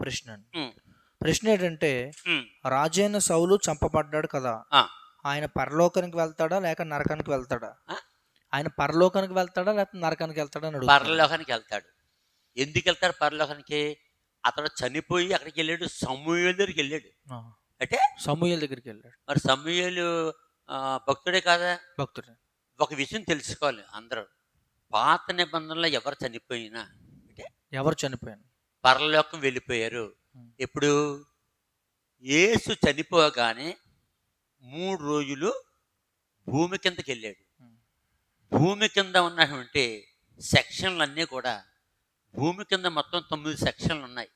ప్రశ్న అండి. ఉమ్, ప్రశ్న ఏంటంటే, ఉమ్, రాజైన సౌలు చంపబడ్డాడు కదా, ఆ, ఆయన పరలోకానికి వెళ్తాడా లేక నరకానికి వెళ్తాడా? ఆ, ఆయన పరలోకానికి వెళ్తాడా లేకపోతే నరకానికి వెళ్తాడా అని అడుగుతున్నాడు. పరలోకానికి వెళ్తాడు. ఎందుకు వెళ్తాడు పరలోకానికి? అతడు చనిపోయి అక్కడికి వెళ్ళాడు, సమూయేలు దగ్గరికి వెళ్ళాడు. ఆ, అంటే సమూయేలు దగ్గరికి వెళ్ళాడు. మరి సమూయేలు భక్తుడే కాదా? భక్తుడు. ఒక విషయం తెలుసుకోవాలి అందరూ. పాత నిబంధనలో ఎవరు చనిపోయినా అంటే ఎవరు చనిపోయాను? పరలోకం వెళ్ళిపోయారు. ఎప్పుడు? యేసు చనిపోగానే 3 రోజులు భూమి కిందకి వెళ్ళాడు. భూమి కింద ఉన్నటువంటి సెక్షన్లు అన్నీ కూడా, భూమి కింద మొత్తం 9 సెక్షన్లు ఉన్నాయి.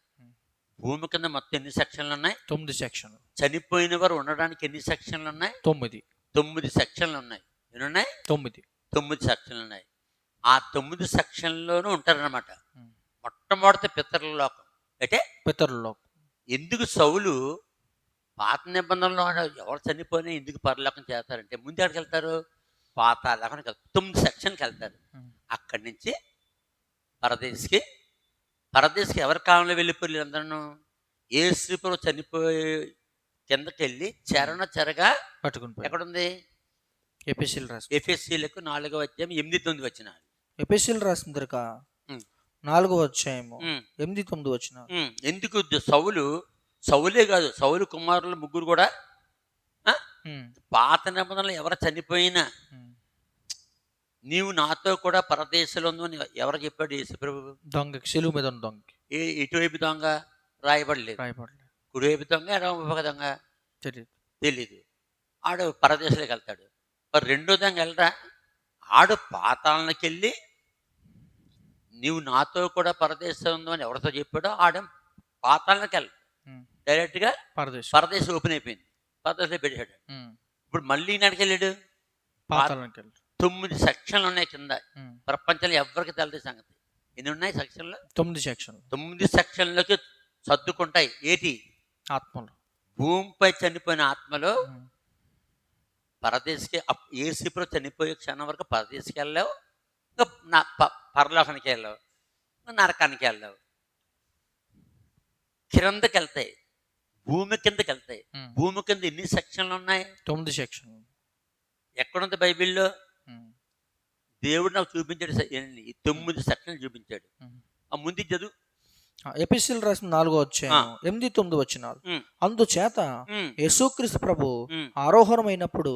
భూమి కింద మొత్తం ఎన్ని సెక్షన్లు ఉన్నాయి? 9 సెక్షన్లు. చనిపోయిన వారు ఉండడానికి ఎన్ని సెక్షన్లు ఉన్నాయి? 9 సెక్షన్లు ఉన్నాయి. ఎన్ని ఉన్నాయి? 9 సెక్షన్లు ఉన్నాయి. ఆ 9 సెక్షన్లోనూ ఉంటారన్నమాట. మొట్టమొదటి పితరులోకం. అంటే పితరులోకం. ఎందుకు సౌలు పాత నిబంధనలో ఎవరు చనిపోయినా ఎందుకు పరలోకం చేస్తారంటే, ముందు ఎక్కడికి వెళ్తారు? పాతాళానికి వెళ్తారు. 9 సెక్షన్కి వెళ్తారు. అక్కడి నుంచి పరదేశికి ఎవరి కాలంలో వెళ్ళిపోయి అందరూ యేసుప్రభు చనిపోయి కిందకి వెళ్ళి చెరగా పట్టుకుని ఎక్కడుంది? ఎఫెసీలకు 4వ అధ్యాయం 8-9 వచనాలు. ఎఫెసీయులకు రాసిన పత్రిక 4వ అధ్యాయము 8-9 వచనాలు. ఎందుకు సౌలే కాదు, సౌలు కుమారులు 3 కూడా పాత నిబంధనలు ఎవరు చనిపోయినా నీవు నాతో కూడా పరదేశంలో అని ఎవరు చెప్పాడు? యేసుప్రభు. దొంగకి, శిలువ మీద ఉన్న దొంగకి. ఇటువైపు దొంగ రాయబడలేదు. కుడివైపు దొంగ, ఎడమవైపు దొంగ తెలీదు. ఆడు పరదేశంలోకి వెళ్తాడు. మరి రెండో దొంగ వెళ్ళరా? ఆడు పాతాళానికి వెళ్ళి నీవు నాతో కూడా పరదేశం ఉందో అని ఎవరితో చెప్పాడో ఆడ పాతాళానికి వెళ్ళి డైరెక్ట్గా పరదేశం ఓపెన్ అయిపోయింది. పరదేశంలో పెట్టాడు. ఇప్పుడు మళ్ళీ నాటికి వెళ్ళాడు. 9 సెక్షన్లు ఉన్నాయి కింద. ప్రపంచంలో ఎవరికి తెలియదు సంగతి. ఎన్ని ఉన్నాయి సెక్షన్లు? 9 సెక్షన్లకి సర్దుకుంటాయి. ఏటి? ఆత్మలు. భూమిపై చనిపోయిన ఆత్మలు పరదేశికి, యేసుప్రభు చనిపోయే క్షణం వరకు పరదేశికి వెళ్ళావు, పరలోకానికి వెళ్ళావు, నరకానికి వెళ్ళావు. కిందకి వెళ్తాయి, భూమి కిందకి వెళ్తాయి. భూమి కింద ఎన్ని సెక్షన్లు ఉన్నాయి? 9 సెక్షన్లు. ఎక్కడుంది బైబిల్లో? దేవుడు నాకు చూపించాడు. 9 సెక్షన్లు చూపించాడు. ఆ ముందు చదువు. ఎఫెసీయులకు రాసిన 4వ అధ్యాయం 8-9 వచనాలు. అందుచేత యేసుక్రీస్తు ప్రభు ఆరోహణమైనప్పుడు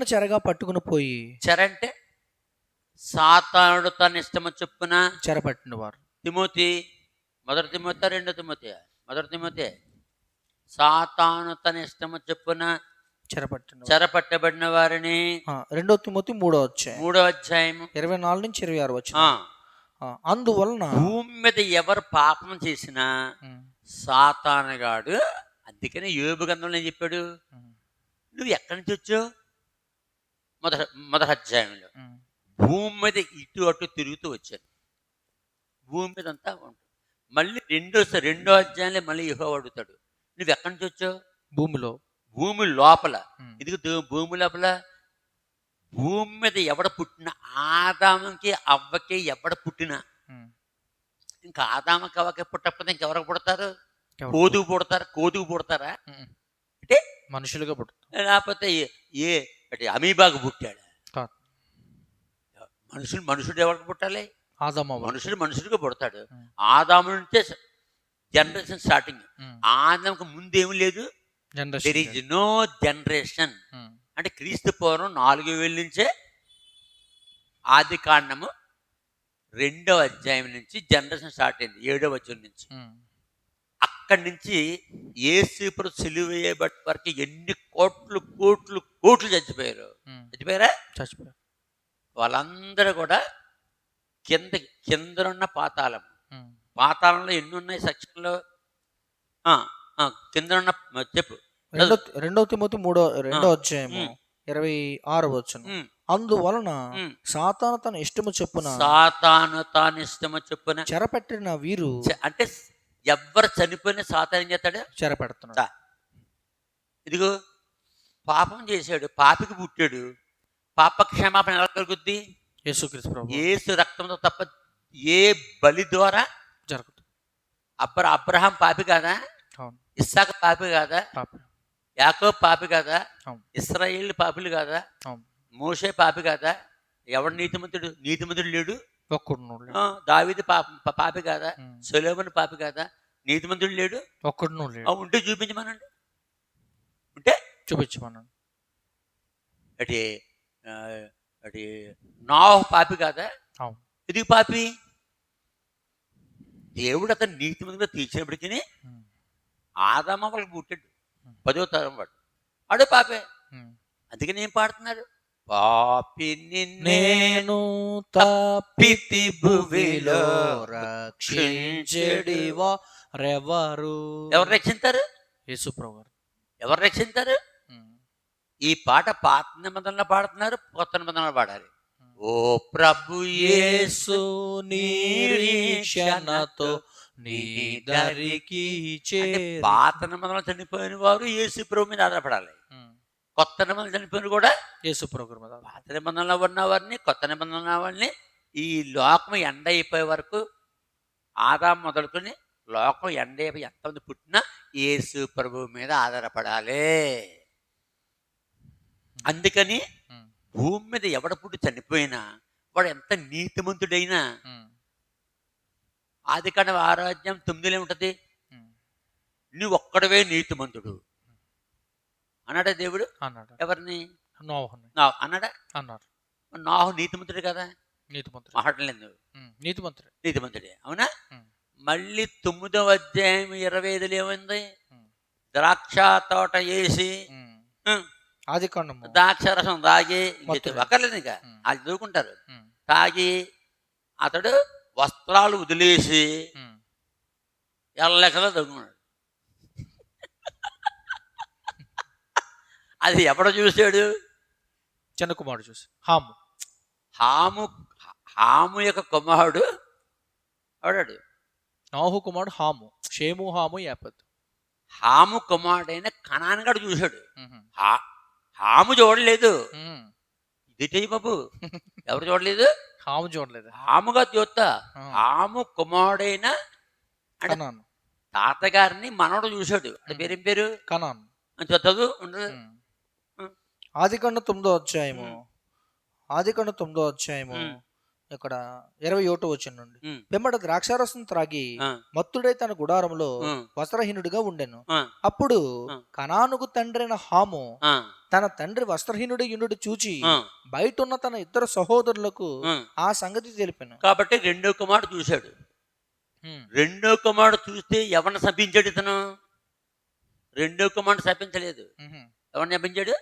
చెరగా పట్టుకుని పోయి, చెర అంటే సాతానుడు తన ఇష్టము చొప్పున చెరపట్టిన వారు. మొదటి తిమోతి సాతాను తన ఇష్టము చొప్పున చెరపట్టబడిన వారిని. 2 తిమోతి 3వ అధ్యాయం 24-26 వచనం. అందువలన భూమి మీద ఎవరు పాపం చేసినా సాతానుగాడు. అందుకనే యోబు గ్రంథంలో ఏం చెప్పాడు? నువ్వు ఎక్కడి నుంచి వచ్చావు? మొదటి అధ్యాయంలో భూమి మీద ఇటు అటు తిరుగుతూ వచ్చాను. భూమి మీద అంతా ఉంటుంది. మళ్ళీ రెండో అధ్యాయంలో మళ్ళీ యెహోవా అడుగుతాడు, నువ్వు ఎక్కడి నుంచి వచ్చావు? భూమి లోపల. ఎందుకు భూమి లోపల? భూమి మీద ఎవడ పుట్టిన, ఆదాముకి అవ్వకి ఎవడ పుట్టినా, ఇంకా ఆదాముకి అవ్వకి పుట్టకపోతే ఇంకెవరికి పుడతారు? కోతుకు పుడతారా? అంటే మనుషులుగా పుడతారు. లేకపోతే అమీబాకు పుట్టాడు. మనుషుడు ఎవరికి పుట్టాలి? మనుషుడిగా పుడతాడు. ఆదాము నుంచే జనరేషన్ స్టార్టింగ్. ఆదాముకి ముందేమి లేదు. There is no generation. అంటే క్రీస్తు పూర్వం 4000 నుంచే ఆది కాండము 2వ అధ్యాయం నుంచి జనరేషన్ స్టార్ట్ అయింది. 7వ వచనం నుంచి. అక్కడి నుంచి యేసుప్రభు సిలువ వేయబట్టే వరకు ఎన్ని కోట్లు చచ్చిపోయారా? వాళ్ళందరూ కూడా కిందనున్న పాతాళంలో ఎన్ని ఉన్నాయి సెక్షన్లో? కిందనున్న చెప్పు. 2 తిమోతి 2వ అధ్యాయము 26వ వచనం. అందువలన సాతాను తన ఇష్టము చొప్పున చెరపట్టిన వీరు. అంటే ఎవరు చనిపోయిన సాతాను ఏం చేస్తాడు? చెరపెడుతున్నాడు. ఇదిగో పాపం చేశాడు, పాపికి పుట్టాడు. పాప క్షమాపణ ఎలా కలుగుద్ది? యేసుక్రీస్తు ప్రభు. యేసు రక్తంతో తప్ప ఏ బలి ద్వారా అబ్రహాం పాపి కాదా? అవును. ఇస్సాకు పాపి కాదా? పాపి. యాకోబు పాపి కాదా? అవును. ఇశ్రాయేలు పాపులు కాదా? అవును. మోషే పాపి కాదా? ఎవడు నీతిమంతుడు? నీతిమంతుడు లేడు. ఒక్కడును లేడు. దావీదు పాపి కాదా? సొలొమోను పాపి కాదా? నీతిమంతుడు లేడు. ఒక్కడును లేడు. ఉంటే చూపించమనండి. ఉంటే చూపించమనండి. అటు అటు నోహు పాపి కాదా? అవును. ఇది పాపి. దేవుడు అతను నీతిమంతుడిగా తీర్చినప్పటికీ ఆదామ వాళ్ళకి పుట్టాడు 10వ తరం వాడు పాపే. అందుకని ఏం పాడుతున్నాడు? పాపిని నేను తప్పితి భువిలో రక్షించెడివారెవరు? ఎవరు రక్షించారు? యేసుప్రభు. ఎవరు రక్షించారు? ఈ పాట పాత నిబంధనలో పాడుతున్నారు, కొత్త నిబంధనలో పాడాలి. ఓ ప్రభు యేసు నిరీక్షణతో నీ దరికి పాత నిబంధనలు చనిపోయిన వారు యేసు ప్రభు మీద ఆధారపడాలి. కొత్త నిబంధనలు చనిపోయిన కూడా యేసు ప్రభు మీద. పాత నిబంధనలో ఉన్న వారిని, కొత్త నిబంధనల వారిని ఈ లోకం ఎండ అయిపోయే వరకు ఆదాము మొదలుకొని లోకం ఎండ అయిపోయి ఎంతమంది పుట్టినా యేసు ప్రభు మీద ఆధారపడాలి. అందుకని భూమి మీద ఎవడ పుట్టి చనిపోయినా వాడు ఎంత నీతిమంతుడైనా ఆదికాండం 6:9 ఉంటుంది, నువ్వు ఒక్కడవే నీతిమంతుడు అన్నాడా దేవుడు? అన్నాడు. ఎవరిని? అన్నాడా? అన్నారు. నోహు నీతిమంతుడు కదా? నీతిమంతుడు మాట్లాడలేదు. నీతిమంతుడే. అవునా? మళ్ళీ 9వ అధ్యాయం 25 ఏమైంది? ద్రాక్ష తోట వేసి ద్రాక్షరసం తాగి అక్కర్లేదు, ఇంకా అది చదువుకుంటారు. తాగి అతడు వస్త్రాలు వదిలేసి ఎల్లెక్కలో దొంగన్నాడు. అది ఎవడ చూశాడు? చిన్న కుమారుడు చూసి. హాము యొక్క కుమారుడు ఎవడాడు? నోహు కుమారుడు హాము. షేము, హాము, యాపెతు. హాము కుమారుడైన కనాను గడు చూశాడు. హాము చూడలేదు. ఇదే బాబు, ఎవరు చూడలేదు? హాము చూడలేదు. హాముగా చూస్తా. హాము కుమారుడైన తాతగారిని మనవడు చూశాడు. అది పేరేం పేరు? కనాను. చదువు ఉండదు. ఆదికాండం 9వ అధ్యాయము. ఆదికాండం 9వ అధ్యాయము ఇక్కడ 21వ వచనం నుండి. పిమ్మట ద్రాక్షారసం త్రాగి మత్తుడై తన గుడారంలో వస్త్రహీనుడిగా ఉండెను. అప్పుడు కనానుకు తండ్రైన హాము తన తండ్రి వస్త్రహీనుడి యునుడు చూచి బయట ఉన్న తన ఇద్దరు సహోదరులకు ఆ సంగతి తెలిపాను. కాబట్టి రెండో కుమారుడు చూశాడు. రెండో కుమారుడు చూస్తే ఎవరిని శపించాడు ఇతను? రెండో కుమారుడు శపించలేదు. ఎవరిని శపించాడు?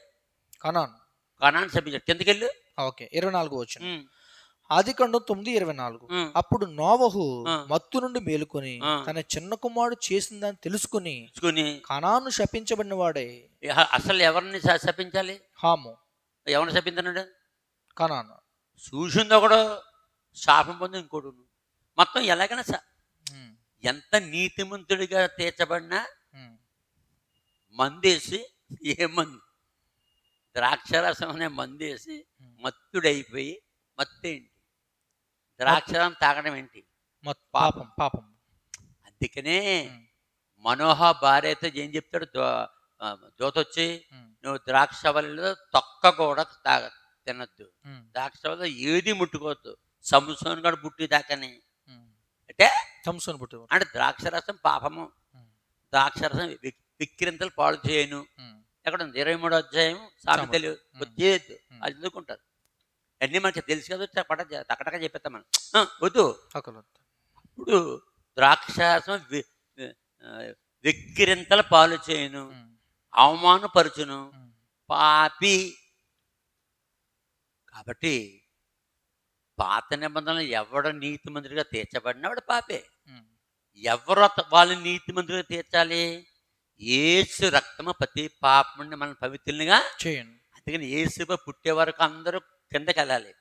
కనాను శపించాడు. కిందకెళ్ళు. ఓకే, 24వ వచనం. ఆదికాండం 9:24. అప్పుడు నోవహు మత్తు నుండి మేలుకొని తన చిన్న కుమారుడు చేసిందని తెలుసుకుని కనాను శపించబడిన వాడే. అసలు ఎవరిని శపించాలి? హాము. ఎవరిని శపించాడు? కనాను. చూసింది ఒకడు, శాపం పొంది ఇంకోడు. మొత్తం ఎలాగైనా ఎంత నీతిమంతుడిగా తీర్చబడినా మందేసి, ఏ మందు? ద్రాక్షరసం అనే మందేసి మత్తుడైపోయి, మత్తేంటి? ద్రాక్షరం తాగడం ఏంటి? పాపం. పాపం. అందుకనే మనోహ భార్యతో ఏం చెప్తాడు? దోతొచ్చి నువ్వు ద్రాక్ష వల్ల తొక్క కూడా తినద్దు, ద్రాక్ష వల్ల ఏది ముట్టుకోవద్దు, సంసోను కూడా పుట్టి దాకానే. అంటే సంసోను పుట్టి అంటే ద్రాక్షరసం పాపము, ద్రాక్షరసం విక్రింతలు పాడు చేయను. ఎక్కడ ఉంది? 23వ అధ్యాయం సామెతలు చేయొద్దు. అది చదువుకుంటారు. అన్నీ మనకి తెలుసు కదా, తక్కడగా చెప్పేస్తాం మనం. వద్దు. ఇప్పుడు ద్రాక్షారసం విక్రింతల పాలు చేయను, అవమానపరచును, పాపి. కాబట్టి పాత నిబంధనలు ఎవడు నీతిమంతుడిగా తీర్చబడినా వాడు పాపే. ఎవరు వాళ్ళని నీతిమంతుడిగా తీర్చాలి? యేసు రక్తము ప్రతి పాపముని మనం పవిత్రులుగా చేయండి. అందుకని యేసు పుట్టే వరకు అందరూ కిందకి వెళ్ళాలి.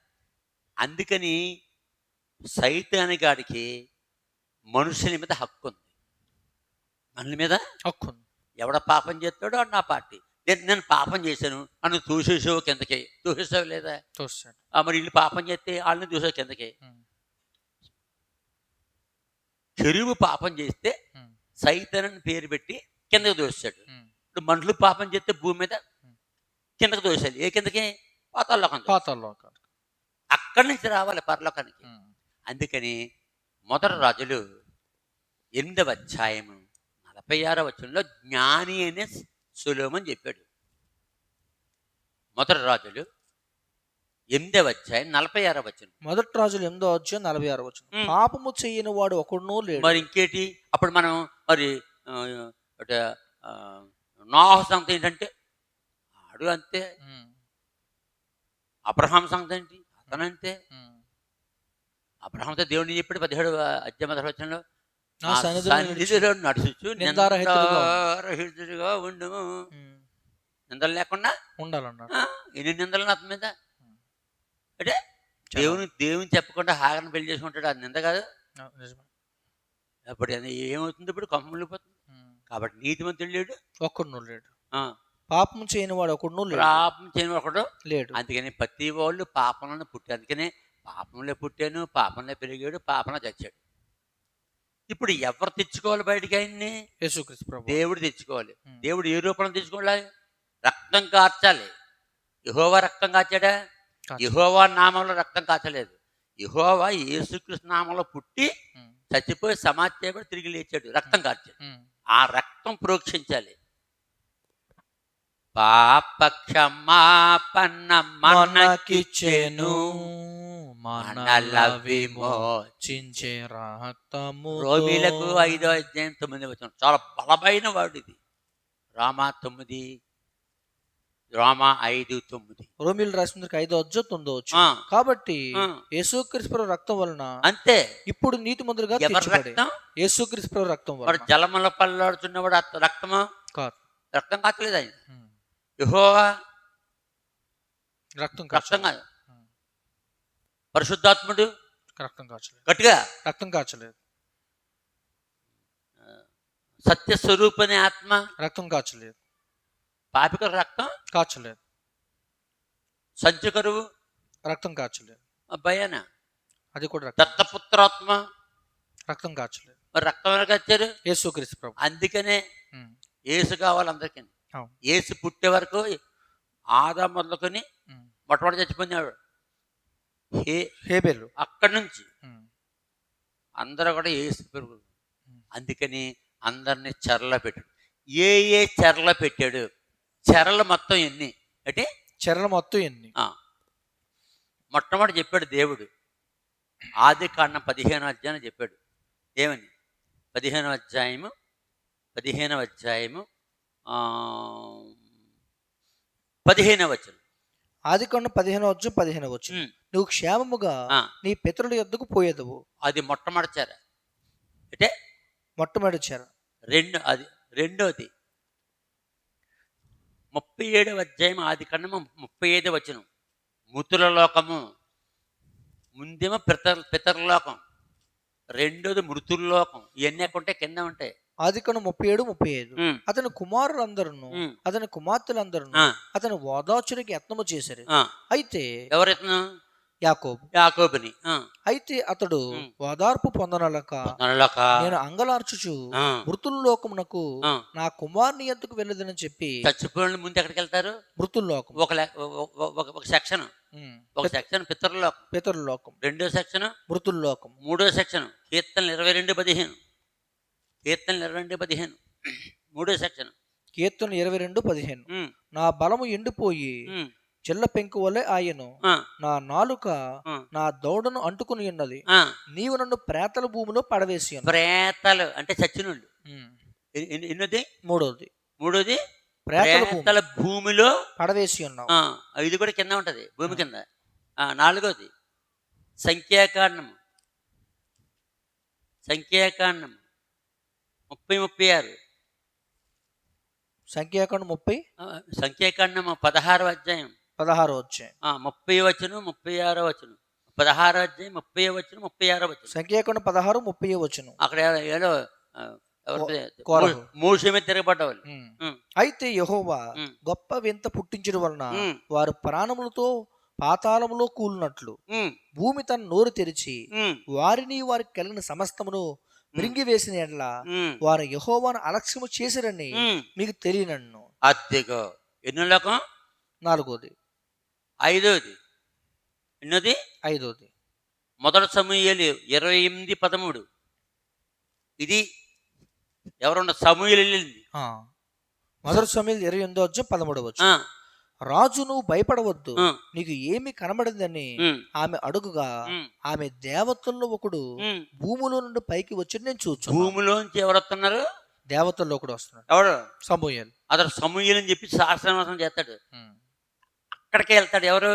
అందుకని సైతాను గాడికి మనుషుల మీద హక్కు ఉంది, మనుషుల మీద హక్కు ఉంది. ఎవడ పాపం చేస్తాడో నా పార్టీ. నేను పాపం చేశాను అని తోసేసావు కిందకి. తోసేసావు లేదా? తోసాడు. మరి వీళ్ళు పాపం చేస్తే వాళ్ళని తోసావు కిందకి. చెరువు పాపం చేస్తే సైతాన్ అని పేరు పెట్టి కిందకు దోశాడు. ఇప్పుడు మనుషులు పాపం చేస్తే భూమి మీద కిందకు దోశాడు. ఏ కిందకి? పాతాళలోకం. అక్కడి నుంచి రావాలి పరలోకానికి. అందుకని మొదటి రాజులు 8వ అధ్యాయము 46వ వచనంలో జ్ఞాని అనే సొలొమోను చెప్పాడు. మొదటి రాజులు 8వ అధ్యాయం 46వ వచనం. మొదటి రాజులు 8వ అధ్యాయం 46వ వచనం. పాపము చేయని వాడు ఒకడునూ లేడు. మరి ఇంకేటి? అప్పుడు మనం మరి నోహ సంగతి ఏంటంటే ఆడు అంతే, అబ్రహాం సంగతి ఏంటి అతనంతే. అబ్రహాంతో దేవుడిని చెప్పాడు 17వ అధ్యాయం 10వ వచనంలో, సన్నిధిలో నడుచుచు నిందారహితుడిగా ఉండు. నిందలు లేకుండా ఉండాలన్నాడు. ఎన్ని నిందలు అతని మీద అంటే దేవుని చెప్పకుండా హాగరను పెళ్లి చేసుకుంటాడు. అది నింద కాదు. అప్పుడు ఏమవుతుంది? ఇప్పుడు కొమ్మ వెళ్ళిపోతుంది. కాబట్టి నీతిమంతుడు లేడు, ఒక్కడు లేడు. పాపం చేయని వాడు ఒకడు లేడు. పాపం చేయని ఒకడు లేడు. అందుకని ప్రతి వాళ్ళు పాపంలో పుట్టారు. అందుకనే పాపంలో పుట్టాను, పాపంలో పెరిగాడు, పాపంలో చచ్చాడు. ఇప్పుడు ఎవరు తెచ్చుకోవాలి బయటికి? ఆయన్ని యేసుక్రీస్తు ప్రభువు, దేవుడు తెచ్చుకోవాలి. దేవుడు ఏ రూపంలో తెచ్చుకోవాలి? రక్తం కార్చాలి. యెహోవా రక్తం కాచాడా? యెహోవా నామంలో రక్తం కాచలేదు. యెహోవా యేసుక్రీస్తు నామంలో పుట్టి చచ్చిపోయి సమాధి చేయబడి తిరిగి లేచాడు, రక్తం కార్చాడు. ఆ రక్తం ప్రోక్షించాలి. పాప క్షమాపణ మనకిచ్చెను, మనల విమోచించే రక్తము. రోమీలకు 5వ అధ్యాయం 9వ వచనం. చాలా బలమైన వాడు ఇది. రోమా 5:9. రోమీలు రాసిన 5వ అధ్యాయం 9వ వచనం. కాబట్టి యేసుక్రీస్తు రక్తం వలన అంతే ఇప్పుడు నీతిమంతులుగా తీర్చబడి, యేసుక్రీస్తు రక్తం వలన. జలముల పల్లాడుతున్నవాడు రక్తమా కాదు, రక్తం కాచలేదు ఆయన. యెహోవా రక్తం కాదు. పరిశుద్ధాత్ముడు రక్తం కాచలేదు, గట్టిగా రక్తం కాచలేదు. సత్యస్వరూపనే ఆత్మ రక్తం కాచలేదు. పాపిక రక్తం కాచలేదు. సంచకరువు రక్తం కాచలేదు. భయాన అది కూడా దత్తపుత్రాత్మ రక్తం కాచలేదు. మరి రక్తం ఎవరు కాచారు? యేసుక్రీస్తు ప్రభు. అందుకనే యేసు కావాలి అందరికీ. యేసు పుట్టే వరకు ఆదాము మొదలుకొని మొట్టమొదటి చచ్చిపోయినాడు హేబెలు. అక్కడి నుంచి అందరూ కూడా యేసు పెరుగు. అందుకని అందరినీ చెరలో పెట్టాడు. ఏ చెరలో పెట్టాడు? చెరలు మొత్తం ఎన్ని అంటే చెరలు మొత్తం ఎన్ని? మొట్టమొదటి చెప్పాడు దేవుడు. ఆదికాండం 15వ అధ్యాయం చెప్పాడు. ఏమని? 15వ అధ్యాయము 15వ వచనం. ఆదికాండం 15వ అధ్యాయం 15వ వచనం. నువ్వు క్షేమముగా నీ పితరుల యొద్దకు పోయేదవు. అది మొట్టమొదటి చెర అంటే మొట్టమొదటి చెర. అది రెండోది 37వ అధ్యాయం ఆదికాండము 35వ వచనం. మృతుల లోకము. ముందేమో పితరులోకం, రెండోది మృతుల లోకం. ఇవన్నీ ఎక్కడ ఉంటాయి? కింద ఉంటాయి. ఆదికాండం 37:35. అతని కుమారులందరూ అతని కుమార్తెలందరూ అతని ఓదార్చుడికి యత్నము చేశారు. అయితే ఎవరు యత్నం? యాకోబుని. అయితే అతడు ఓదార్పు పొందనలక నేను అంగలార్చుచు మృతుల లోకమునకు నా కుమారుని ఎద్దుకు వెళ్ళదని చెప్పి. చచ్చిపోయిన ముందు ఎక్కడికి వెళ్తారు? మృతుల లోకం. ఒక సెక్షన్ పితరులోకం, రెండో సెక్షన్ మృతుల లోకం, మూడో సెక్షన్ కీర్తనలు 22:15. మూడో సెక్షన్ కీర్తన 22:15. నా బలము ఎండిపోయి చిల్ల పెంకు వలె ఆయను, నా నాలుక నా దౌడను అంటుకుని ఉన్నది. నీవు నన్ను ప్రేతల భూమిలో పడవేసి. ప్రేతలు అంటే చచ్చినోళ్ళు. ఎన్నోది? మూడోది ప్రేతల భూమిలో పడవేసి ఉన్నావు. ఇది కూడా కింద ఉంటది, భూమి కింద. నాలుగోది సంఖ్యాకాండం 30:36. సంఖ్యాకాండం 30. సంఖ్యాకాండం 16వ అధ్యాయం 16వ అధ్యాయం 30 వచనం 36వ వచనం. 16వ అధ్యాయం 30వ వచనం 36వ వచనం. సంఖ్యాకాండం 16, 30వ వచనం. అక్కడ ఏదో మోషే మీద తిరగబడ్డవాళ్ళు. అయితే యెహోవా గొప్ప వింత పుట్టించడం వలన వారు ప్రాణములతో పాతాళములో కూలినట్లు ఉమ్, భూమి తన నోరు తెరిచి ఉమ్, వారిని వారికి కలిగిన సమస్తమును మృంగివేసిన ఎడల ఉమ్, వారు యెహోవాను అలక్ష్యము చేసిరని ఉమ్. మీకు తెలియనన్ను. అద్దెగో ఎన్నో లోకం? నాలుగోది. ఐదోది. ఎన్నోది? ఐదోది. మొదటి సమూయేలు 28:13. ఇది ఎవరున్న సమూయేలు వెళ్ళింది. మొదటి సమూయేలు 28:13. రాజు నువ్వు భయపడవద్దు, నీకు ఏమి కనబడిందని ఆమె అడుగుగా ఆమె దేవతల్లో ఒకడు భూమిలో నుండి పైకి వచ్చి నేను చూచు. భూమిలోంచి ఎవరు వస్తున్నారు? దేవతల్లో ఒకడు వస్తున్నాడు. ఎవడు? సమూయేలు. అతను సమూయేలు అని చెప్పి శాస్త్రనాశనం చేస్తాడు. అక్కడికే వెళ్తాడు. ఎవరు?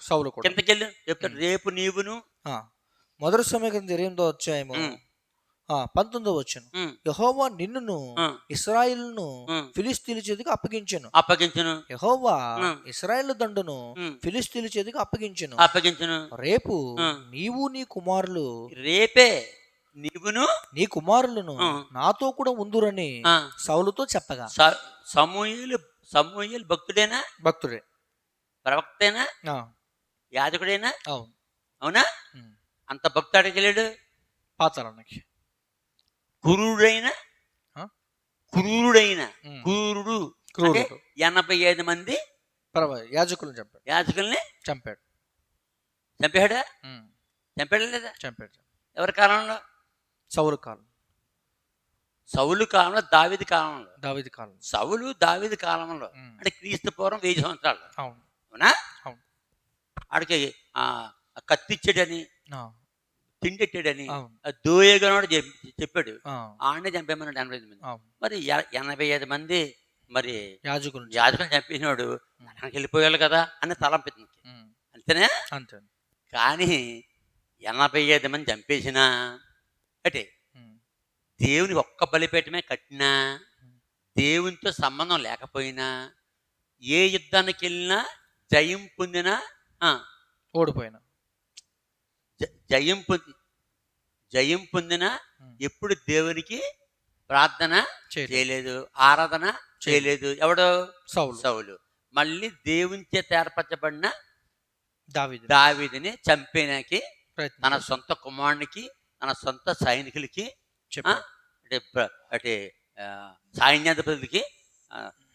సౌలు కూడా కిందకెళ్ళి చెప్తాడు, రేపు నీవును. మొదటి సమూయేలు 28:19 యెహోవా నిన్నును ఇశ్రాయేలును ఫిలిష్తీయుల చేతికి అప్పగించెను. యెహోవా ఇశ్రాయేలు దండును ఫిలిష్తీయుల చేతికి అప్పగించెను. రేపు నీవు నీ కుమారులు రేపే నీవును నీ కుమారులను నాతో కూడా ఉందురని సౌలుతో చెప్పగా సమూయేలు భక్తుడేనా? భక్తుడే. ప్రవక్తేనా? యాజకుడేనా? అవును. అవునా? అంత భక్తుడికి వెళ్ళాడు పాతాళానికి. క్రూరుడైన క్రూరుడు 85 మంది యాజకుల్ని చంపాడు. చంపాడా? చంపాడా లేదా? చంపాడు. ఎవరి కాలంలో? సౌలు కాలం. సౌలు కాలంలో, దావీదు కాలంలో. సౌలు దావీదు కాలంలో అంటే క్రీస్తు పూర్వం 1000 సంవత్సరాలు. అవునా? ఆడికి కత్తిచ్చాడని, తిండెట్టాడని దోయగనోడు చెప్పాడు. ఆడనే చంపేమన్నాడు 85 మంది. మరి 85 మంది మరి యాజకులు చంపేసినాడు అక్కడికి వెళ్ళిపోయాలి కదా అని తలంపింది. అంతేనే. కానీ 85 మంది చంపేసినా అంటే దేవునికి ఒక్క బలిపీఠమే కట్టినా, దేవునితో సంబంధం లేకపోయినా, ఏ యుద్ధానికి వెళ్ళినా జయం పొందినా ఓడిపోయినా, జయం పొందినా ఎప్పుడు దేవునికి ప్రార్థన చేయలేదు, ఆరాధన చేయలేదు. ఎవడో? సౌలు. మళ్ళీ దేవుని చేత ఏర్పరచబడిన దావీదుని చంపేనాకి తన సొంత కుమారునికి, తన సొంత సైనికులకి, అంటే సైన్యాధిపతులకి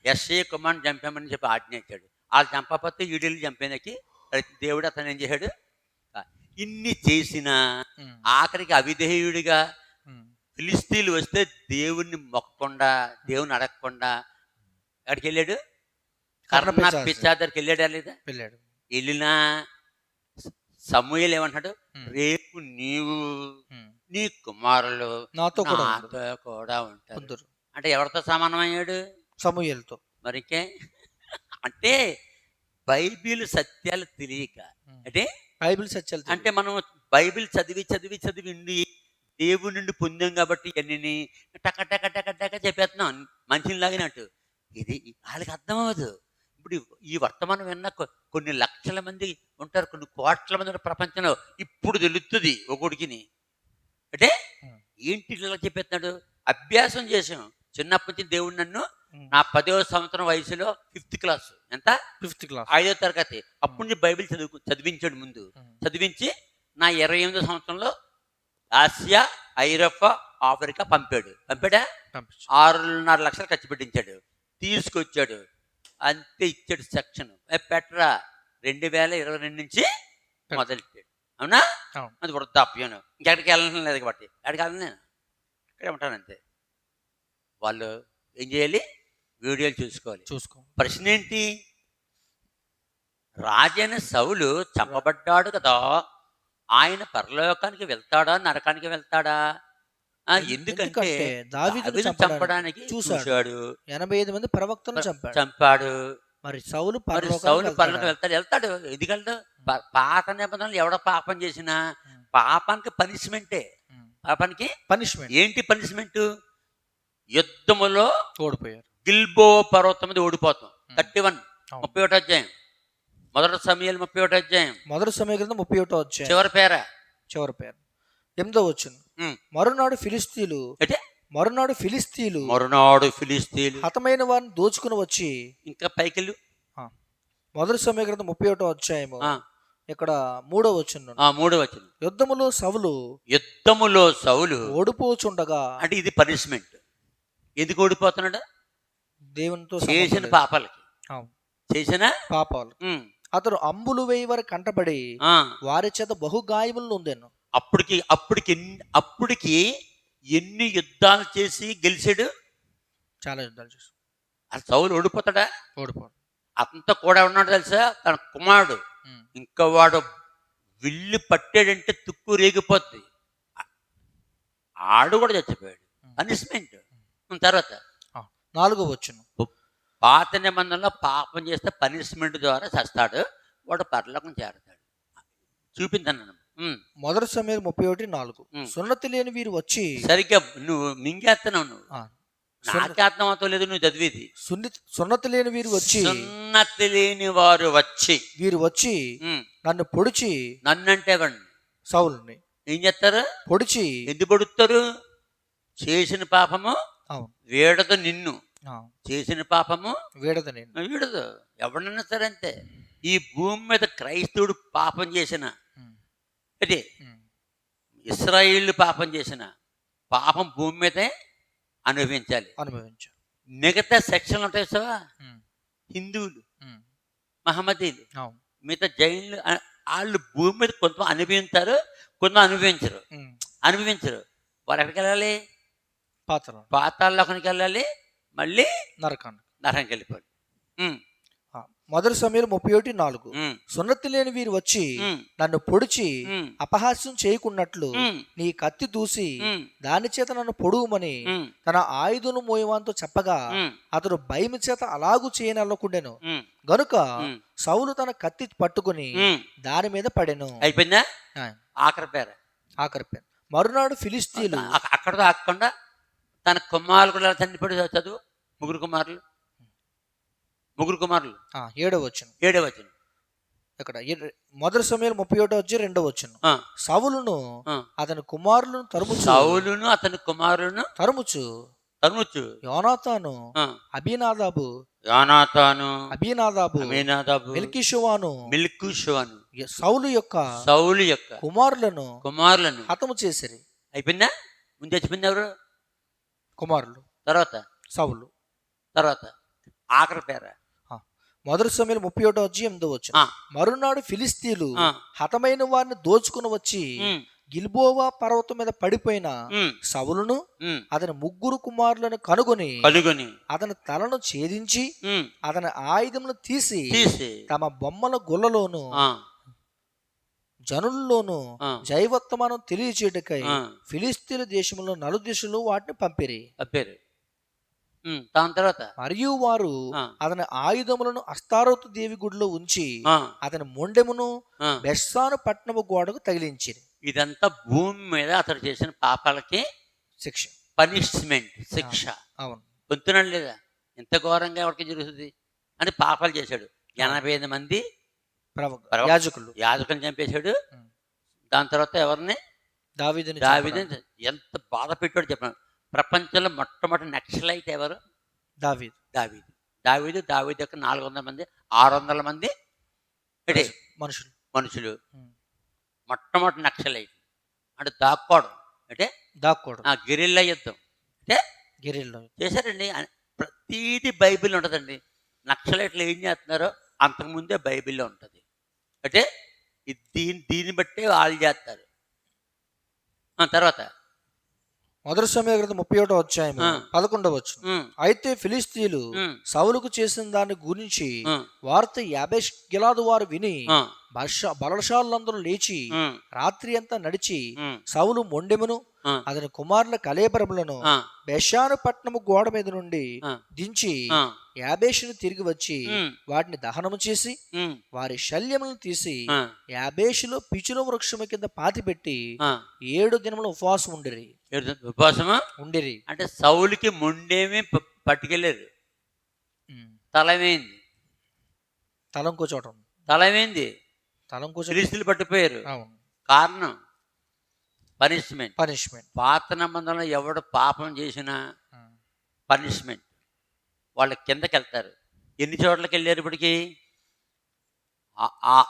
ఎస్ఐ కుమారుని చంపామని చెప్పి ఆజ్ఞ ఇచ్చాడు. వాళ్ళు చంపకపోతే ఈడెళ్ళి చంపేనాకి దేవుడు అతను ఏం చేశాడు? ఇన్ని చేసినా ఆఖరికి అవిధేయుడిగా ఫిలిస్తీన్లు వస్తే దేవుణ్ణి మొక్కకుండా, దేవుని అడగకుండా ఎక్కడికి వెళ్ళాడు? కర్ణ పిచ్చాదరికి వెళ్ళాడా లేదా? వెళ్ళినా సమూయేలు ఏమంటాడు? రేపు నీవు నీ కుమారులు నాతో కూడా ఉంటారు. అంటే ఎవరితో సమానమయ్యాడు? సమూయేలుతో. మరికే అంటే బైబిల్ సత్యాలు తెలియక, అంటే బైబిల్ సత్యాలు అంటే మనం బైబిల్ చదివి ఉండి దేవుడి నుండి పొందాం కాబట్టి ఇవన్నీ టక టక టక టక చెప్పేస్తున్నాం మనిషిని లాగినట్టు. ఇది వాళ్ళకి అర్థం అవ్వదు. ఇప్పుడు ఈ వర్తమానం విన్న కొన్ని లక్షల మంది ఉంటారు, కొన్ని కోట్ల మంది ఉంటారు ప్రపంచంలో. ఇప్పుడు తెలుస్తుంది ఒకడికిని. అంటే ఏంటి ఇలా చెప్పేస్తున్నాడు? అభ్యాసం చేసాం చిన్నప్పటి నుంచి. దేవుడు నన్ను నా 10వ సంవత్సరం వయసులో 5th క్లాస్, ఎంత 5th క్లాస్ 5వ తరగతి అప్పటి నుంచి బైబిల్ చదివించాడు. ముందు చదివించి నా 28వ సంవత్సరంలో ఆసియా, ఐరోపా, ఆఫ్రికా పంపాడా? 6.5 లక్షలు ఖర్చు పెట్టించాడు. తీసుకొచ్చాడు, అంతే ఇచ్చాడు సెక్షన్. పెట్టరా 2022 నుంచి మొదలెట్టాడు. అవునా? అది వృద్ధాప్యం. ఇంకెక్కడికి వెళ్ళడం లేదు కాబట్టి ఎక్కడికి వెళ్ళను, నేను ఇక్కడే ఉంటాను అంతే. వాళ్ళు ఏం చేయాలి? వీడియోలు చూసుకోవాలి. ప్రశ్న ఏంటి? రాజైన సౌలు చంపబడ్డాడు కదా, ఆయన పరలోకానికి వెళ్తాడా, నరకానికి వెళ్తాడా? ఎందుకంటే దావీదును చంపడానికి చూశాడు. 85 మంది ప్రవక్తలను చంపాడు. మరి సౌలు పరలోకానికి వెళ్తాడు. ఎందుకంటే పాత నిబంధనలు ఎవడ పాపం చేసినా పాపానికి పనిష్మెంటే. పాపానికి పనిష్మెంట్ ఏంటి? పనిష్మెంట్ యుద్ధములో ఓడిపోయారు. గిల్బో పర్వతం మీద ఓడిపోతాం. 31 31వ అధ్యాయం. మొదటి సమూయేలు 31వ అధ్యాయం. మొదటి సమూయేలు గ్రంథం 31వ అధ్యాయం. చివరి పేర 8వ వచనం. మరునాడు ఫిలిస్తీయులు హతమైన వారిని దోచుకుని వచ్చి, ఇంకా పైకెళ్ళు, మొదటి సమయ గ్రంథం 31వ అధ్యాయము ఆ, ఇక్కడ 3వ వచనం. 3వ వచనం. యుద్ధములో సౌలు ఓడిపోచుండగా, అంటే ఇది పనిష్మెంట్. ఎందుకు ఓడిపోతున్నాడు? దేవునితో చేసిన పాపాలకి, చేసిన పాపాలు. అతడు అంబులు వేయి వారి కంటపడి వారి చేత బహుగాయములు నొందెను. అప్పటికి ఎన్ని యుద్ధాలు చేసి గెలిచాడు? చాలా యుద్ధాలు చేసి. ఆ సౌలు ఓడిపోతాడా? ఓడిపోడు. అంతా కూడా ఉన్నాడు తెలుసా, తన కుమారుడు. ఇంకా వాడు విల్లు పట్టాడంటే తుక్కు రేగిపోద్ది. ఆడు కూడా చచ్చిపోయాడు. పనిష్మెంట్. తర్వాత 4వ వచనం. పాత నిబంధనలో పాపం చేస్తే పనిష్మెంట్ ద్వారా చస్తాడు, వాడు పరలోకం చేరతాడు. చూపించాను. మొదటి సమయం 31:4. సున్నతి లేని వీరు వచ్చి. సరిగ్గా నువ్వు మింగేస్తున్నావు. నువ్వు నాకే అర్థమవుతా లేదు నువ్వు చదివేది. సున్నతి లేని వీరు వచ్చి. సున్నతి లేని వారు వచ్చి. వీరు వచ్చి నన్ను పొడిచి. నన్ను అంటే సౌలుని ఏం చేస్తారు? పొడిచి. ఎందుకు పొడుస్తారు? చేసిన పాపము వీడదు నిన్ను. చేసిన పాపము వీడదు నిన్ను. వీడదు ఎవడన్నా సరే అంతే. ఈ భూమి మీద క్రైస్తవుడు పాపం చేసిన, అంటే ఇశ్రాయేలు పాపం చేసిన పాపం భూమి మీదే అనుభవించాలి. మిగతా సెక్షన్లు ఉంటాయి సార్, హిందువులు, మహమ్మదీలు, మిగతా జైన్లు, వాళ్ళు భూమి మీద కొంత అనుభవించారు, కొంత అనుభవించరు. వారు ఎక్కడికి వెళ్ళాలి? పాతాళలోకానికి వెళ్ళాలి, మళ్ళీ నరకానికి వెళ్ళిపోవాలి. మొదటి సమయం 31:4. సున్నతి లేని వీరు వచ్చి నన్ను పొడిచి అపహాస్యం చేయకున్నట్లు నీ కత్తి దూసి దాని చేత నన్ను పొడుగుమని తన ఆయుధను మోయవాంతో చెప్పగా అతడు భయము చేత అలాగూ చేయనల్లకుండెను. గనుక సౌలు తన కత్తి పట్టుకుని దాని మీద పడెను. అయిపోయిందా? ఆఖరి పేరు. మరునాడు ఫిలిస్తీయులు. అక్కడతో ఆకుండా తన కుమారులు కూడా చనిపోయి చదువు. ముగ్గురు కుమారులు. 7వ వచనం. ఇక్కడ మొదటి సమయం 31:2 వచనం. సౌలును అతని కుమారులను తరుముచు యోనాతాను అబీనాదాబు మెల్కీషువాను సౌలు యొక్క కుమారులను హతము చేసిరి. అయిపోయిందా? ముందు చచ్చిపోయింది ఎవరు? కుమారులు. తర్వాత సౌలు. తర్వాత ఆఖరి పేర. మొదటి సమయం 31:8 వచనం. మరునాడు ఫిలిస్తీయులు హతమైన వారిని దోచుకుని వచ్చి గిల్బోవా పర్వతం మీద పడిపోయిన సౌలును అతని ముగ్గురు కుమారులను కనుగొని అతని తలను ఛేదించి అతని ఆయుధమును తీసి తమ బొమ్మల గుళ్ళలోను జనుల్లోను జైవత్తమానం తెలియచేయటకై ఫిలిస్తీన్ల దేశంలో నలుదిశలు వాటిని పంపిరి. దాని తర్వాత మరియు వారు అతని ఆయుధములను అస్తారోతు దేవి గుడిలో ఉంచి అతని మొండెమును బెస్సాను పట్టణము గోడకు తగిలించిరి. ఇదంతా భూమి మీద అతడు చేసిన పాపాలకి శిక్ష, పనిష్మెంట్, శిక్ష. అవును, పొందుతున్నాడు లేదా? ఎంత ఘోరంగా ఎవరికి జరుగుతుంది అని పాపాలు చేశాడు. 85 మంది యాజకులను చంపేశాడు. దాని తర్వాత ఎవరిని? దావీదుని ఎంత బాధ పెట్టాడు చెప్పాను. ప్రపంచంలో మొట్టమొదటి నక్సలైట్ ఎవరు? దావీదు యొక్క 400 మంది 600 మంది మనుషులు మొట్టమొదటి నక్సలైట్ అంటే దాక్కోవడం, అంటే గెరిల్లా యుద్ధం అంటే చేశారండి. ప్రతీది బైబిల్ ఉంటుందండి. నక్సలైట్లు ఏం చేస్తున్నారో అంతకుముందే బైబిల్లో ఉంటుంది. అంటే దీన్ని బట్టే వాళ్ళు చేస్తారు. తర్వాత మొదటి సమయ గ్రంథం 31వ అధ్యాయం 11వ వచనం. అయితే ఫిలిస్తీయులు సౌలుకు చేసిన దాని గురించి వార్త యాబేష్ గిలాదు వారు విని బలశాలందరూ లేచి రాత్రి అంతా నడిచి సౌలు మొండెమును అతని కుమారుల కళేబరములను బెషాను పట్టణము గోడ మీద నుండి దించి యాబేషును తిరిగి వచ్చి వాటిని దహనము చేసి వారి శల్యములను తీసి యాబేషులో పిచుల వృక్షము కింద పాతిపెట్టి 7 దినములు ఉపవాసం ఉండిరి. అంటే సౌలుకి మొండేమి పట్టుకెళ్ళారు. తలమైంది, తలమైంది, ఫిలిస్తీయులు పట్టిపోయారు. కారణం పనిష్మెంట్. పాత నిబంధనలో ఎవడు పాపం చేసినా పనిష్మెంట్. వాళ్ళ కిందకి వెళ్తారు. ఎన్ని చోట్లకి వెళ్ళారు ఇప్పటికి? ఆ- ఆ-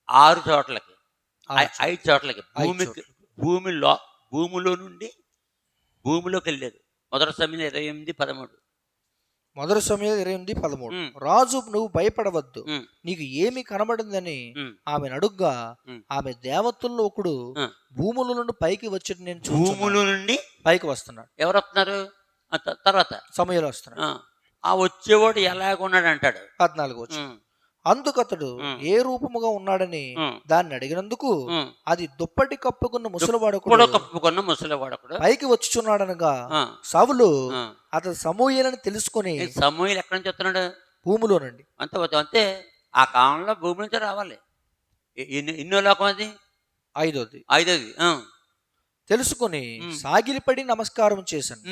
6 చోట్లకి, ఆరు చోట్ల. 5 చోట్లకి ఐదు చోట్ల. భూమిలో నుండి భూమిలోకి వెళ్ళారు. మొదటి సమయం 28:13. మొదటి సమయం 28:13. ఉమ్, రాజు నువ్వు భయపడవద్దు, ఉమ్, నీకు ఏమి కనబడిందని ఉమ్, ఆమెను అడుగ్గా ఉమ్. ఆమె దేవతల్లో ఒకడు ఆ. భూముల నుండి పైకి వచ్చి నేను చూస్తున్నాను. భూముల నుండి పైకి వస్తున్నాడు. ఎవరు వస్తున్నారు? తర్వాత సమయంలో వస్తున్నాడు. ఆ వచ్చేవాడు ఎలాగున్నాడు అంటాడు. 14 వచ్చి అందుకతడు ఏ రూపముగా ఉన్నాడని దాన్ని అడిగినందుకు అది దుప్పటి కప్పుకున్న ముసలివాడొకడు కప్పుకున్న ముసలివాడొకడు పైకి వచ్చుచున్నాడనగా సౌలు అతడు సమూయేలని తెలుసుకుని సమూయేలు ఎక్కడి నుంచి వస్తున్నాడు? భూమిలో నుండి. అంతే ఆ కాలంలో భూమి నుంచి రావాలి. ఎన్నో లోకం అది? ఐదోది. తెలుసుకుని సాగిలిపడి నమస్కారం చేశాను.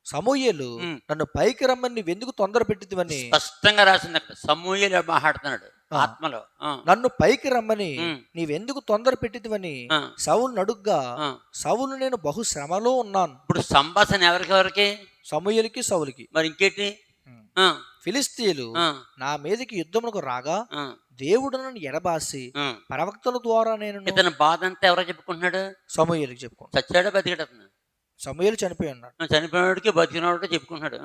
సమూయేలు నన్ను పైకి రమ్మని నువ్వెందుకు తొందర పెట్టిదివని స్పష్టంగా రాసింది అక్కడ. సమూయేలు మాట్లాడుతున్నాడు ఆత్మలో. నన్ను పైకి రమ్మని నీవెందుకు తొందర పెట్టిదివని సౌలు అడుగ్గా సౌలు నేను బహు శ్రమలో ఉన్నాను. ఇప్పుడు సంభాషణ ఎవరికి? సమూయేలుకి సౌలుకి. మరి ఇంకేంటి? ఫిలిస్తీయులు నా మీదకి యుద్ధమునకు రాగా దేవుడు నన్ను ఎడబాసి ప్రవక్తల ద్వారా నేను ఇతని బాధ అంతా ఎవరో చెప్పుకుంటున్నాడు? సమూయేలుకి చెప్పుకున్నాడు. చచ్చాడా బతికాడు? సమూయేలు చనిపోయి ఉన్నాడు. చనిపోయినోడికి బతికినోడికి చెప్పుకుంటున్నాడు.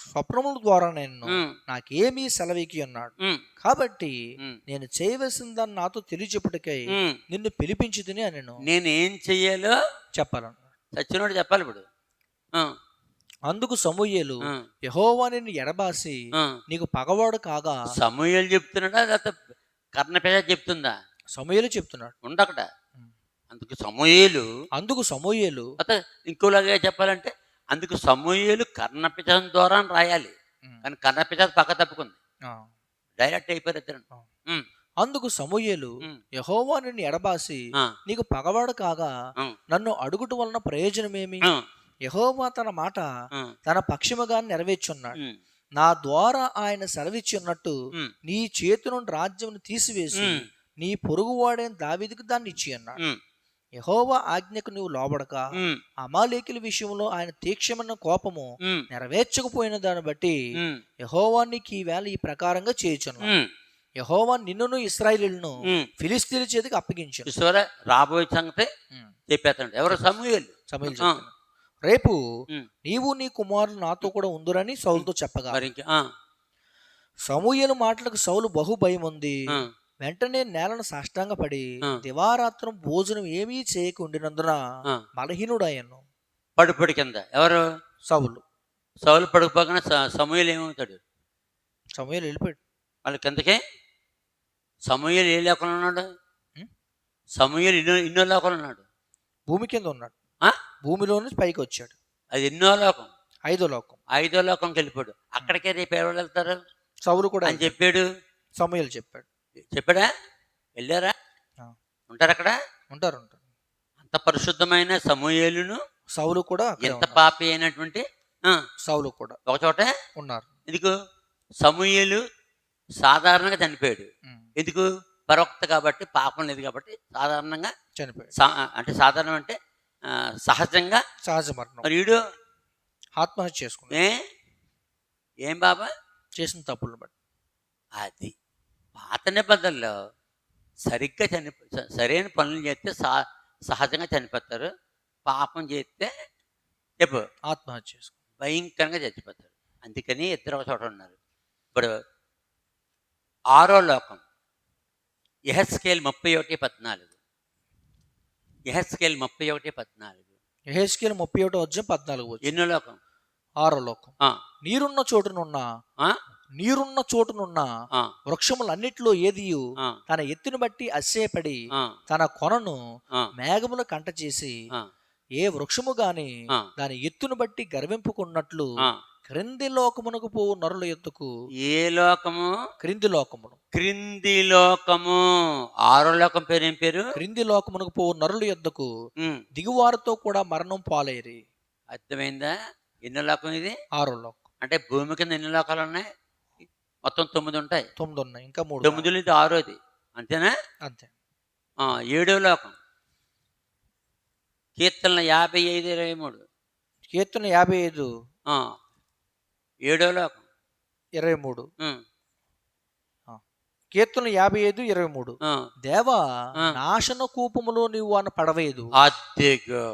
స్వప్నముల ద్వారా నేను నాకేమీ సెలవికి ఉన్నాడు కాబట్టి నేను చేయవలసిన దాన్ని నాతో తెలియచెప్పుటకై నిన్ను పిలిపించి తిని అని నేను ఏం చెయ్యాలో చెప్పాలన్నాడు. చచ్చినోడు చెప్పాలి ఇప్పుడు. అందుకు సమూయేలు యెహోవా నిన్ను ఎడబాసి నీకు పగవాడు కాగా. సమూయేలు చెప్తున్నాడా లేకపోతే కర్ణపేద చెప్తుందా? సమూయేలు చెప్తున్నాడు. ఉండకట. అందుకు సమూయేలు ఇంకోలాగా చెప్పాలంటే అందుకు సమూయేలు కర్ణపిచం ద్వారా రాయాలి, కానీ కర్ణపిచ పక్క తప్పుకుంది, డైరెక్ట్ అయిపోయారు. అందుకు సమూయేలు యెహోవా నిన్ను ఎడబాసి నీకు పగవాడు కాగా నన్ను అడుగుట వలన ప్రయోజనమేమి? యెహోవా తన మాట తన పక్షముగా నెరవేర్చున్నాడు. నా ద్వారా ఆయన సెలవిచ్చి ఉన్నట్టు నీ చేతి నుండి రాజ్యం తీసివేసి నీ పొరుగువాడైన దావీదుకు దాన్ని ఇచ్చి అన్నాడు. యెహోవా ఆజ్ఞకు నువ్వు లోబడక అమాలేకుల విషయంలో ఆయన తీక్షమైన కోపము నెరవేర్చకపోయిన దాన్ని బట్టి యెహోవా నీకు ఈ వేళ ఈ ప్రకారంగా చేయుచున్నాడు. యెహోవా నిన్నును ఇశ్రాయేలును ఫిలిస్తీయుల చేతికి అప్పగించాడు. రాబోయే సంగతి చెప్పేస్తాడు. ఎవరు? సమూయేలు. రేపు నీవు నీ కుమారులు నాతో కూడా ఉందురని సౌలుతో చెప్పగా సమూయేలు మాటలకు సౌలు బహు భయం ఉంది. వెంటనే నేలను సాష్టాంగపడి దివారాత్రం భోజనం ఏమీ చేయకుండినందున బలహీనుడయ్యను. పడిపడి కింద ఎవరు? సౌలు పడిపోగానే సమూయేలు ఏమవుతాడు? సమూయేలు వెళ్ళిపోయాడు వాళ్ళ కిందకే. సమూయేలు ఏ లేకుండా ఉన్నాడు? సమూయేలు ఎన్నో లోకాలు ఉన్నాడు. భూమి కింద ఉన్నాడు. భూమిలో నుంచి పైకి వచ్చాడు. అది ఎన్నో లోకం? ఐదో లోకంకి వెళ్ళిపోయాడు. అక్కడికే రేపు ఎవరు వెళ్తారు? సౌలు కూడా అని చెప్పాడు. సమూయేలు చెప్పాడా? వెళ్ళారా? ఉంటారు అక్కడ? ఉంటారు. అంత పరిశుద్ధమైన సమూయేలును సౌలు కూడా, ఎంత పాపి అయినటువంటి సౌలు కూడా ఒక చోట ఉన్నారు. ఎందుకు? సమూయేలు సాధారణంగా చనిపోయాడు. ఎందుకు? ప్రవక్త కాబట్టి, పాపం లేదు కాబట్టి సాధారణంగా చనిపోయాడు. అంటే సాధారణం అంటే సహజంగా సహజ మరణం. మరి వీడు ఆత్మహత్య చేసుకున్నాడు. ఏం బాబా? చేసిన తప్పులను బట్టి. అది పాత నిబంధనలో సరిగ్గా సరైన పనులు చేస్తే సహజంగా చనిపోతారు. పాపం చేస్తే చెప్పు ఆత్మహత్య చేసుకుని భయంకరంగా చచ్చిపోతారు. అందుకని ఇద్దరు ఒక చోట ఉన్నారు. ఇప్పుడు 6వ లోకం యెహెజ్కేలు 31:14. యెహెజ్కేలు 31:14. ఎన్నో లోకం? 6వ లోకం. నీరున్న చోటునున్న వృక్షములన్నిటిలో ఏదియు తన ఎత్తును బట్టి అస్సేపడి తన కొనను మేఘముల కంట చేసి ఏ వృక్షము గాని దాని ఎత్తును బట్టి గర్వింపుకున్నట్లు క్రింది లోకమునకు పోవు నరుల ఎత్తుకు. ఏ లోకము? క్రింది లోకమును. 6వ లోకం పేరు ఏం పేరు? క్రింది లోకమునకు పోవు నరుల ఎద్దుకు దిగువారితో కూడా మరణం పాలైరి. అర్థమైందా? ఎన్నో లోకం ఇది? 6వ లోకం. అంటే భూమి కింద ఎన్ని లోకాలు ఉన్నాయి? మొత్తం 9 ఉంటాయి. 9 ఉన్నాయి. ఇంకా 3. 9 ఇది 6వది. అంతేనా? అంతే. 7వ లోకం కీర్తనలు 55:23. కీర్తన 55. 7వ లోకం 23. కీర్తనలు 55:23. ఆ, దేవా ఆ. నాశన కూపములో నీవు అని పడవేయదు. అద్దెగో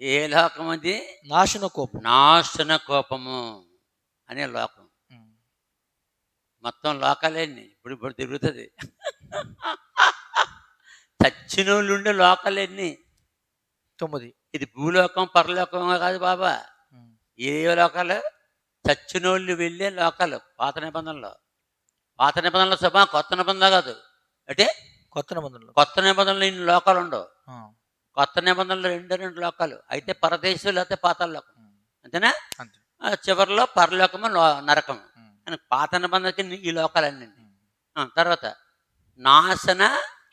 ఏ లోకం అది? నాశన కూపం. నాశన కోపము అనే లోకం. ఉమ్. మొత్తం లోకాలేని ఇప్పుడు తిరుగుతుంది. చచ్చిన వాళ్ళు ఉండే లోకాలన్నీ. 9. ఇది భూలోకం పరలోకం కాదు బాబా. ఉమ్. ఏ లోకాలు? చచ్చినోళ్ళు వెళ్ళే లోకాలు. పాత నిబంధనలు సభ, కొత్త నిబంధన కాదు. అంటే కొత్త నిబంధనలు. కొత్త నిబంధనలు ఇన్ని లోకాలు ఉండవు. ఆ. కొత్త నిబంధనలు రెండు లోకాలు. అయితే పరదేశం లేకపోతే పాతాళ లోకం. ఉమ్. అంతేనా? అంతే. చివరిలో పరలోకము నరకము. ఉమ్. అని పాత నిబంధనకి ఈ లోకాలన్నీ. ఉమ్. తర్వాత నాశన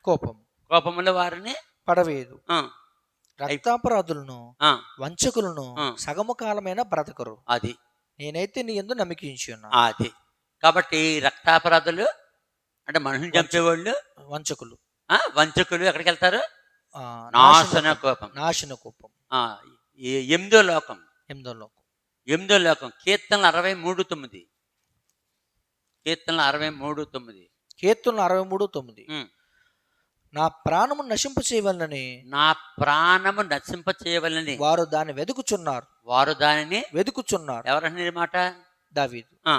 కోపం కోపముల వారిని పడవేయదు. ఆ, రక్తాపరాధులను ఆ, వంచకులను ఆ. సగము కాలమైన బ్రతకరు. అది నేనైతే నీ యందు నమ్మికించి ఉన్నా. అది కాబట్టి రక్తాపరాధులు అంటే మనుషులు చంపేవాళ్ళు, వంచకులు, వంచకులు ఎక్కడికి వెళ్తారు? ఆ, నాశన కోపం. నాశన కోపం. ఎనిమిదో లోకం. 8వ లోకం. ఎనిమిదో లోకం. కీర్తనలు 63:9. కీర్తనలు 63:9. కీర్తనలు 63:9. నా ప్రాణము నశింప చేయవలనని, నా ప్రాణము నశింప చేయవలని వారు దాన్ని వెదుకుచున్నారు. వారు దానిని వెదుకుచున్నారు. ఎవరన్నా మాట? దావీదు. ఆ,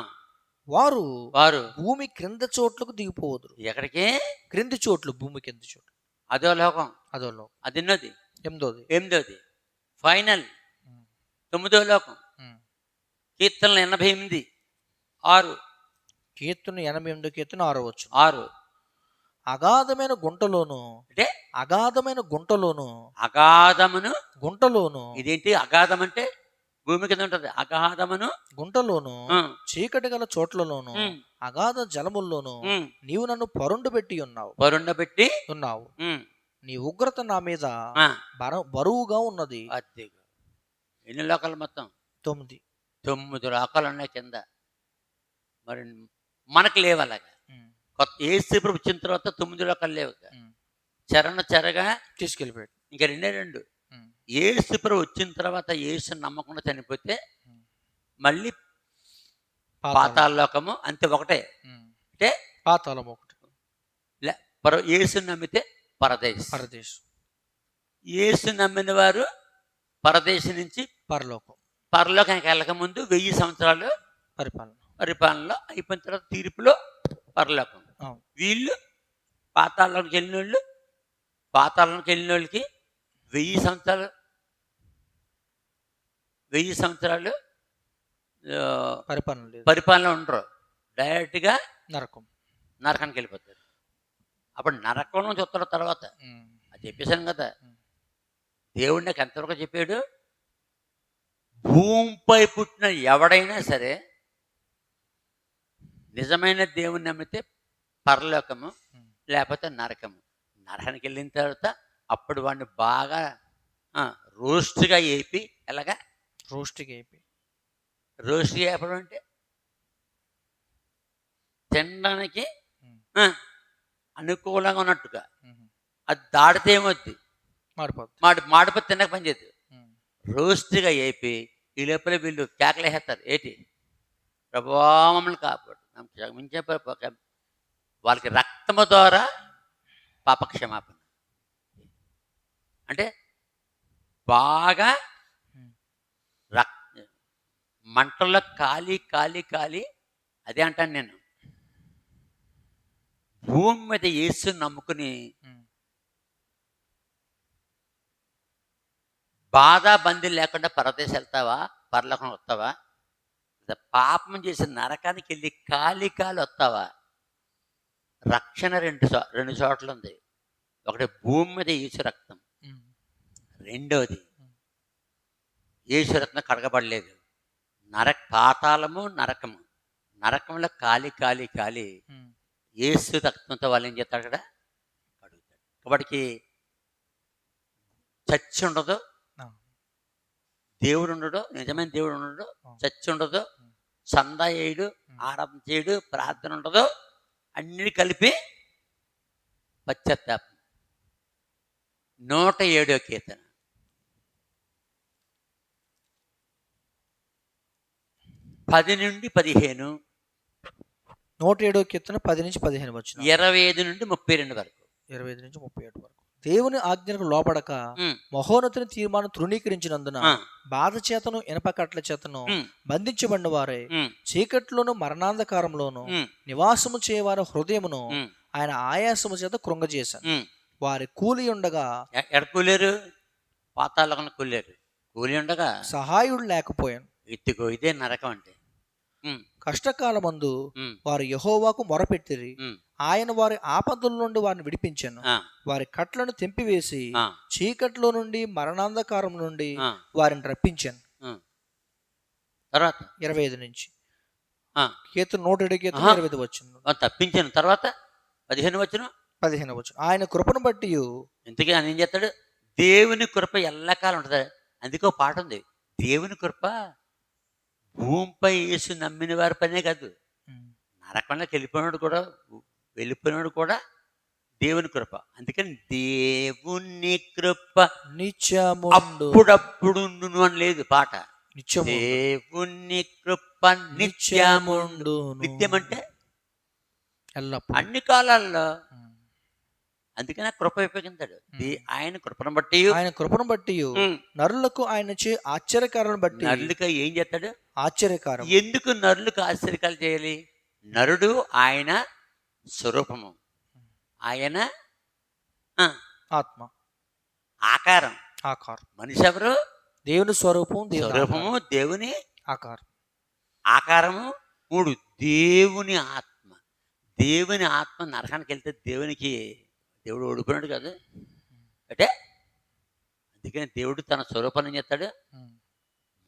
వారు వారు భూమి క్రింద చోట్లకు దిగిపోవదురు. ఎక్కడికి? క్రింది చోట్లు, భూమి కింద చోట్లు. అదో లోకం. అదో లోకం. అది ఎన్నోది? 8వ. ఎనిమిదోది. ఫైనల్ 9వ లోకం. కీర్తనలు 88:6. కీర్తన 88 కీర్తన 6వ వచనం. 6. అగాధమైన గుంటలోను, అంటే అగాధమైన గుంటలోను, అగాధమును. గుంటలోను. ఇదేంటి అగాధం అంటే? భూమి కింద ఉంటది. అగాధమును గుంటలోను, చీకటి గల చోట్లలోను, అగాధ జలముల్లోను నీవు నన్ను పరుండు పెట్టి ఉన్నావు. పరుండబెట్టి ఉన్నావు. నీ ఉగ్రత నా మీద బరువుగా ఉన్నది. ఎన్ని లోకాలు మొత్తం? 9 లోకాలు ఉన్నాయి కింద. మరి మనకు లేవు అలాగా. కొత్త ఏసు ప్రభు వచ్చిన తర్వాత 9 లోకాలు లేవు. చెరగా తీసుకెళ్ళిపోయాడు. ఇంకా 2 ఏసు ప్రభు వచ్చిన తర్వాత ఏసు నమ్మకుండా చనిపోతే మళ్ళీ పాతాళ లోకము. అంతే, ఒకటే. అంటే పాతాళం ఒకటి. ఏసు నమ్మితే పరదేశం. పరదేశం. ఏసు నమ్మిన వారు పరదేశం నుంచి పరలోకం. పరలోకానికి వెళ్ళక ముందు 1000 సంవత్సరాలు పరిపాలనలో అయిపోయిన తర్వాత తీర్పులో పరలోకం. వీళ్ళు పాతాళంలోకి వెళ్ళిన వాళ్ళకి 1000 సంవత్సరాలు పరిపాలన ఉండరు. డైరెక్ట్గా నరకానికి వెళ్ళిపోతారు. అప్పుడు నరకంలో చూస్తారు. తర్వాత అది చెప్పేశాను కదా, దేవుడు నాకు ఎంతవరకు చెప్పాడు? భూమిపై పుట్టిన ఎవడైనా సరే నిజమైన దేవుని నమ్మితే పరలోకము, లేకపోతే నరకము. నరకానికి వెళ్ళిన తర్వాత అప్పుడు వాడిని బాగా రోస్ట్గా వేపి, ఎలాగా రోస్ట్గా వేపడం అంటే తినడానికి అనుకూలంగా ఉన్నట్టుగా. అది దాడితే ఏమవుద్ది? మాడిపోతే తినక పని చేయదు. రోస్ట్గా వేపి ఈ లోపల వీళ్ళు కేకలేసేస్తారు. ఏంటి? ప్రభువా మమ్మల్ని కాపాడు, క్షమించే. వాళ్ళకి రక్తము ద్వారా పాపక్షమాపణ. అంటే బాగా మంటల్లో కాలి అదే అంటాను నేను. భూమి మీద యేసు నమ్ముకుని బాధ బందీ లేకుండా పరదేశం వెళ్తావా? పరలోకం వస్తావా? పాపం చేసి నరకానికి వెళ్ళి కాలి వస్తావా? రక్షణ రెండు చోట్ల ఉంది. ఒకటి భూమి మీద యేసు రక్తం, రెండోది యేసు రక్తం కడగబడలేదు. పాతాళము, నరకంలో కాలి యేసు రక్తంతో వాళ్ళు ఏం చేస్తాడు? అక్కడ కడుగుతాడు. కాబట్టి చచ్చి ఉండదు, దేవుడు ఉండడు, నిజమైన దేవుడు ఉండడు, చచ్చి ఉండదు, సందా వేయడు, ఆరాధన చేయడు, ప్రార్థన ఉండదు. అన్ని కలిపి పశ్చాత్తాపం. 107వ కీర్తన 10 నుండి 15. 107 కీర్తన 10 నుంచి 15 వచనం. 25 నుండి 32 వరకు. 25 నుంచి 37 వరకు. దేవుని ఆజ్ఞలకు లోపడక మహోన్నతుని తీర్మానం తృణీకరించినందున బాధ చేతను ఇనప కట్ల చేతను బంధించబడిన వారే చీకట్లోను మరణాంధకారంలోను నివాసము చేయవారి హృదయమును ఆయన ఆయాసము చేత కృంగజేశాను. వారి కూలి ఉండగా ఎక్కడ కూలేరు? పాతాళంలో కూలేరు. కూలి ఉండగా సహాయుడు లేకపోయాను. ఇదిగో ఇదే నరకం అంటే. కష్టకాలమందు వారు యెహోవాకు మొరపెట్టిరి, ఆయన వారి ఆపదల నుండి వారిని విడిపించాను. వారి కట్లను తెంపివేసి చీకట్లో నుండి మరణాంధకారం నుండి వారిని రప్పించాను. తర్వాత 25 నుంచి కీర్తన 107 కీర్తన 25 వచనం. తప్పించాను. తర్వాత 15 వచనం. ఆయన కృపను బట్టి ఇంతకీ ఆయన ఏం చేస్తాడు? దేవుని కృప ఎల్లకాలం ఉంటుంది. అందుకో పాట ఉంది, దేవుని కృప భూమిపై యేసు నమ్మిన వారి పనే కాదు, నరకంలోకి వెళ్ళిపోయినాడు కూడా దేవుని కృప. అందుకని దేవుని కృప నిత్యము అప్పుడప్పుడు అని లేదు పాట. దేవుని కృప నిత్యముండు. నిత్యం అంటే అన్ని కాలాల్లో. అందుకని కృప ఉపయోగించాడు. ఆయన కృపను బట్టి నరులకు ఆయన ఆశ్చర్యకారాలను బట్టి నరులకు ఏం చేస్తాడు? ఆశ్చర్యకారం. ఎందుకు నరులకు ఆశ్చర్యకాలు చేయాలి? నరుడు ఆయన స్వరూపము, ఆయన ఆత్మ, ఆకారం. మనిషి ఎవరు? దేవుని స్వరూపము, దేవుని ఆకారము. 3 దేవుని ఆత్మ. దేవుని ఆత్మ నరకానికి వెళ్తే దేవుడు ఓడిపోయినాడు కదా అంటే. అందుకని దేవుడు తన స్వరూపాన్ని చేస్తాడు.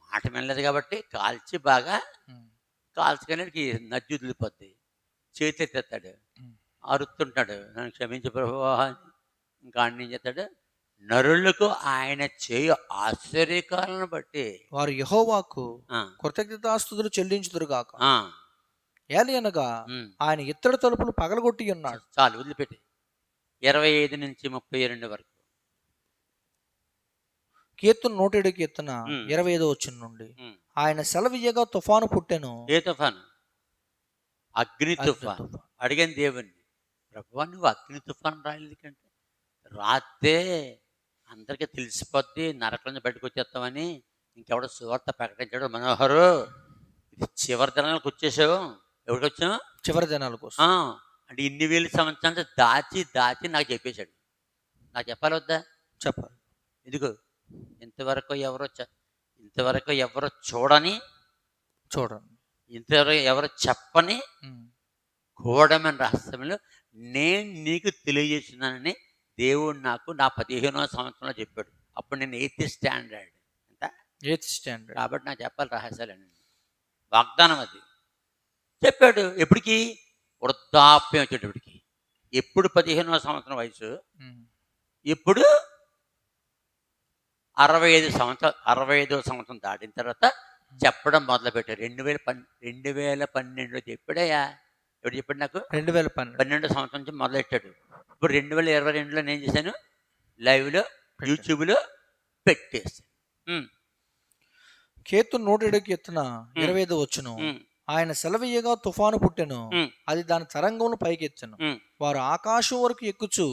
మాట వినలేదు కాబట్టి బాగా కాల్చుకొని నజ్జు వదిలిపోద్ది, చేతి ఎత్తేస్తాడు, అరుతుంటాడు, నన్ను క్షమించు ప్రభువా. ఇంకా ఆయన ఏం చేస్తాడు? నరులకు ఆయన చేయు ఆశ్చర్యకాలను బట్టి వారు యెహోవాకు కృతజ్ఞతాస్తుతులు చెల్లించుదురు గాక. ఏలయనగా ఆయన ఇత్తడి తలుపులు పగలగొట్టి ఉన్నాడు. చాలు, వదిలిపెట్టి 25 నుంచి 32 వరకు. కీర్తన 107 కీర్తన 25 వచనం నుండి ఆయన సెలవియ్యగా తుఫాను పుట్టెను. ఏ తుఫాను? అగ్ని తుఫాను. అడిగాను దేవుణ్ణి, ప్రభువా నువ్వు అగ్ని తుఫాను రాలేదు కంటే రాత్రే అందరికీ తెలిసిపోద్ది, నరకం బయటకు వచ్చేస్తామని ఇంకెవడో సువార్త ప్రకటించాడు. మనోహరు, ఇది చివరి దినాలకు వచ్చేసావు. ఎవరికి వచ్చావు? చివరి దినాల కోసం. అంటే ఇన్ని వేల సంవత్సరాలు దాచి నాకు చెప్పేశాడు. నాకు చెప్పాలి వద్దా? చెప్పాలి. ఎందుకు? ఇంతవరకు ఎవరో చూడని, ఇంతవరకు ఎవరో చెప్పని గూఢమైన రహస్యంలో నేను నీకు తెలియజేస్తున్నానని దేవుడు నాకు నా 15వ సంవత్సరంలో చెప్పాడు. అప్పుడు నేను 8th స్టాండర్డ్. కాబట్టి నాకు చెప్పాలి రహస్యాలని. వాగ్దానం అది చెప్పాడు. ఎప్పటికీ? వృద్ధాప్యం వచ్చేటప్పటికి. ఎప్పుడు 15వ సంవత్సరం వయసు, ఇప్పుడు 65వ సంవత్సరం దాటిన తర్వాత చెప్పడం మొదలుపెట్టారు. 2012లో చెప్పాడయ్యా. ఎప్పుడు చెప్పాడు నాకు? 2012 సంవత్సరం నుంచి మొదలెట్టాడు. ఇప్పుడు 2022లో నేను చేశాను, లైవ్లో యూట్యూబ్లో పెట్టేసాను. కీర్తన 107 కీర్తన 25 వచనం. ఆయన సెలవీయగా తుఫాను పుట్టెను, అది దాని తరంగమును పైకెత్తెను. వారు ఆకాశం వరకు ఎక్కుచు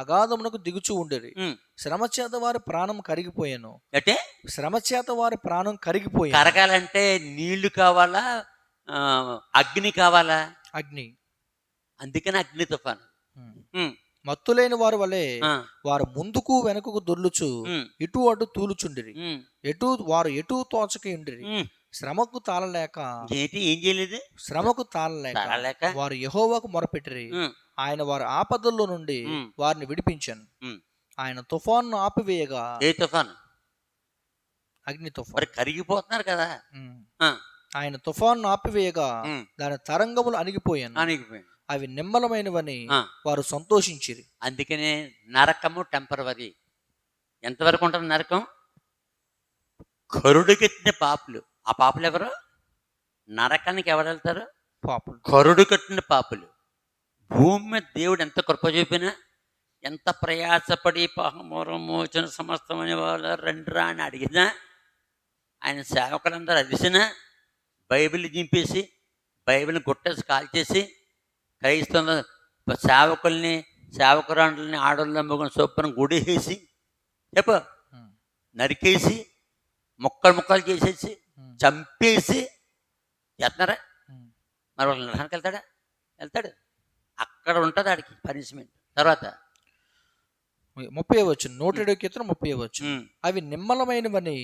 అగాధమునకు దిగుచు ఉండేది. శ్రమ చేత వారి ప్రాణం కరిగిపోయాను. అంటే శ్రమ చేత వారి ప్రాణం కరిగిపోయాను. కరగాలంటే నీళ్లు కావాలా, అగ్ని కావాలా? అగ్ని. అందుకని అగ్ని తుఫాను. మత్తులేని వారి వలె వారు ముందుకు వెనుకకు దొర్లుచు ఇటు అటు తూలుచుండిరి. వారు ఎటు తోచక ఉండిరి. శ్రమకు తాళలేక ఏం చేయలేదు. శ్రమకు తాళలేక వారు యెహోవాకు మొరపెట్టిరి. ఆయన వారి ఆపదల్లో నుండి వారిని విడిపించాను. ఆయన తుఫాను ఆపివేయగా. ఏ తుఫాను? అగ్ని తుఫాను. కరిగిపోతున్నారు కదా. ఆయన తుఫాను ఆపివేయగా దాని తరంగములు అణిగిపోయాను. అవి నిమ్మలమైనవని వారు సంతోషించిరి. అందుకనే నరకము టెంపరవరీ. ఎంతవరకు ఉంటుంది నరకం? కరుడుకెత్తిన పాపులు. ఆ పాపులు ఎవరు? నరకానికి ఎవరు వెళ్తారు? పాపులు. కరుడు కట్టిన పాపులు. భూమి మీద దేవుడు ఎంత కృప చూపినా, ఎంత ప్రయాసపడి పాపమోచన సమస్తమైన వాళ్ళు రండిరా అని అడిగినా, ఆయన సేవకులందరూ అరిసినా, బైబిల్ దింపేసి బైబిల్ని గుట్టేసి కాల్చేసి క్రైస్తవ సేవకుల్ని సేవకురాండ్లని ఆడోళ్ళ మొగని చొప్పున గుడేసి చెప్పు నరికేసి ముక్కలు చేసేసి చంపేసి చేస్తున్నారా? మరి వాళ్ళు నరకానికి వెళ్తాడు. అక్కడ ఉంటుంది ఆడికి పనిష్మెంట్. తర్వాత 30 107 కీర్తన 30 అవి నిమ్మలమైనవని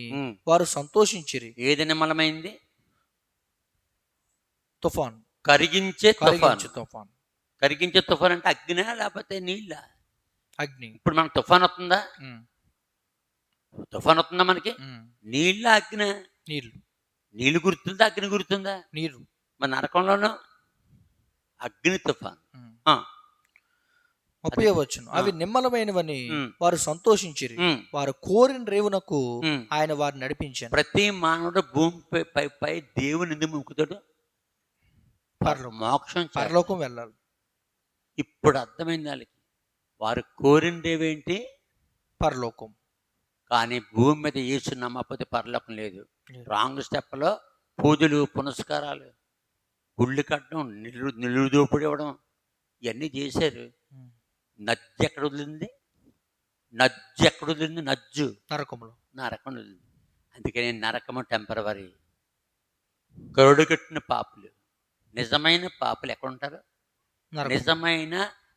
వారు సంతోషించిరి. ఏది నిమ్మలమైంది? తుఫాన్, కరిగించే తుఫాన్. కరిగించే తుఫాన్ అంటే అగ్ని లేకపోతే నీళ్ళ? అగ్ని. ఇప్పుడు మనకు తుఫాన్ వస్తుందా? తుఫాన్ వస్తుందా మనకి? నీళ్ళ అగ్ని? నీళ్ళు గుర్తుందా? అగ్ని గుర్తుందా? నీరు. మన నరకంలోనూ అగ్ని తుఫాన్. 30 అవి నిమ్మలమైనవని వారు సంతోషించిరి. వారు కోరిన రేవునకు ఆయన వారిని నడిపించారు. ప్రతి మానవుడు భూమిపై దేవుని ఎందుకు మొక్కుతాడు? మోక్షం, పరలోకం వెళ్ళాలి. ఇప్పుడు అర్థమైంది వాళ్ళకి. వారు కోరిన రేవేంటి? పరలోకం. కానీ భూమి మీద యేసు నమ్మకపోతే పరలోకం లేదు. రాంగ్ స్టెప్లో పూజలు పునస్కారాలు, గుళ్ళు కట్టడం, నిలువు దోపుడు ఇవ్వడం ఇవన్నీ చేశారు. నజ్జు ఎక్కడ వదిలింది? నజ్జు నరకంలో. నరకం వదిలింది. అందుకని నరకము టెంపరవరీ. కరుడు కట్టిన పాపులు, నిజమైన పాపులు ఎక్కడుంటారు? నిజమైన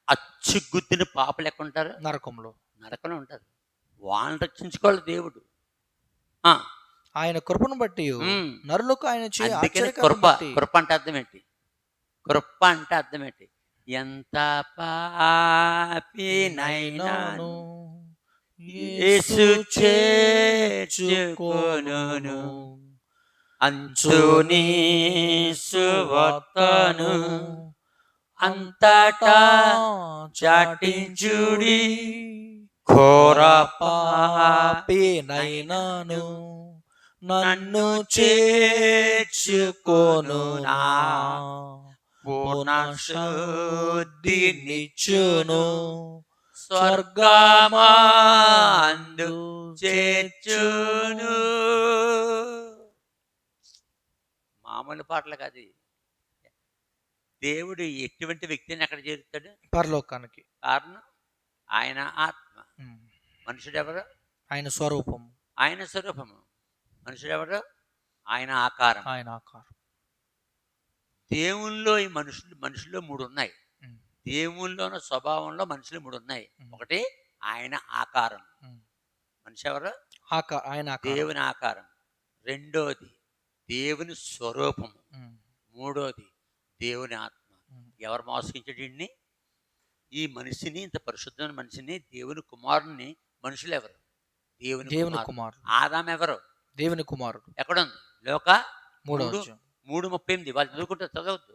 అచ్చుగుద్దిన పాపులు ఎక్కడుంటారు? నరకంలో ఉంటారు. వాళ్ళని రక్షించుకోవాలి దేవుడు. ఆయన కృపను బట్టి నరులకు ఆయన కృప అంటే అర్థం ఏంటి? కృప అంటే అర్థం ఏంటి? ఎంత పాపినైనాను యేసు చేర్చుకొనును, అంచుని సువార్తను అంతటా చాటించుడి, ఘోర పాపినైనాను నన్ను చేర్చుకొనునా, పూర్ణ శుద్ధినిచ్చును, స్వర్గమందు చేర్చును. మామూలు పాటలు కాదు. దేవుడు ఎటువంటి వ్యక్తిని అక్కడ చేరుతాడు? పరలోకానికి. కారణం ఆయన ఆత్మ. మనుషుడు ఎవరు? ఆయన స్వరూపము. మనుషుడు ఎవరు? ఆయన ఆకారం. దేవుల్లో ఈ మనుషుల్లో 3 ఉన్నాయి. దేవుల్లోని స్వభావంలో మనుషులు 3 ఉన్నాయి. ఒకటి ఆయన ఆకారం. మనిషి ఎవరు? ఆయన దేవుని ఆకారం. రెండోది దేవుని స్వరూపము. మూడోది దేవుని ఆత్మ. ఎవరు మోసగించాడు వీడిని? ఈ మనిషిని, ఇంత పరిశుద్ధమైన మనిషిని, దేవుని కుమారుని. మనుషులు ఎవరు? దేవుని కుమారుడు. ఆదాం ఎవరు? దేవుని కుమారుడు. ఎక్కడుంది? లోక 3:38. వాళ్ళు చదువుకుంటే చదవద్దు.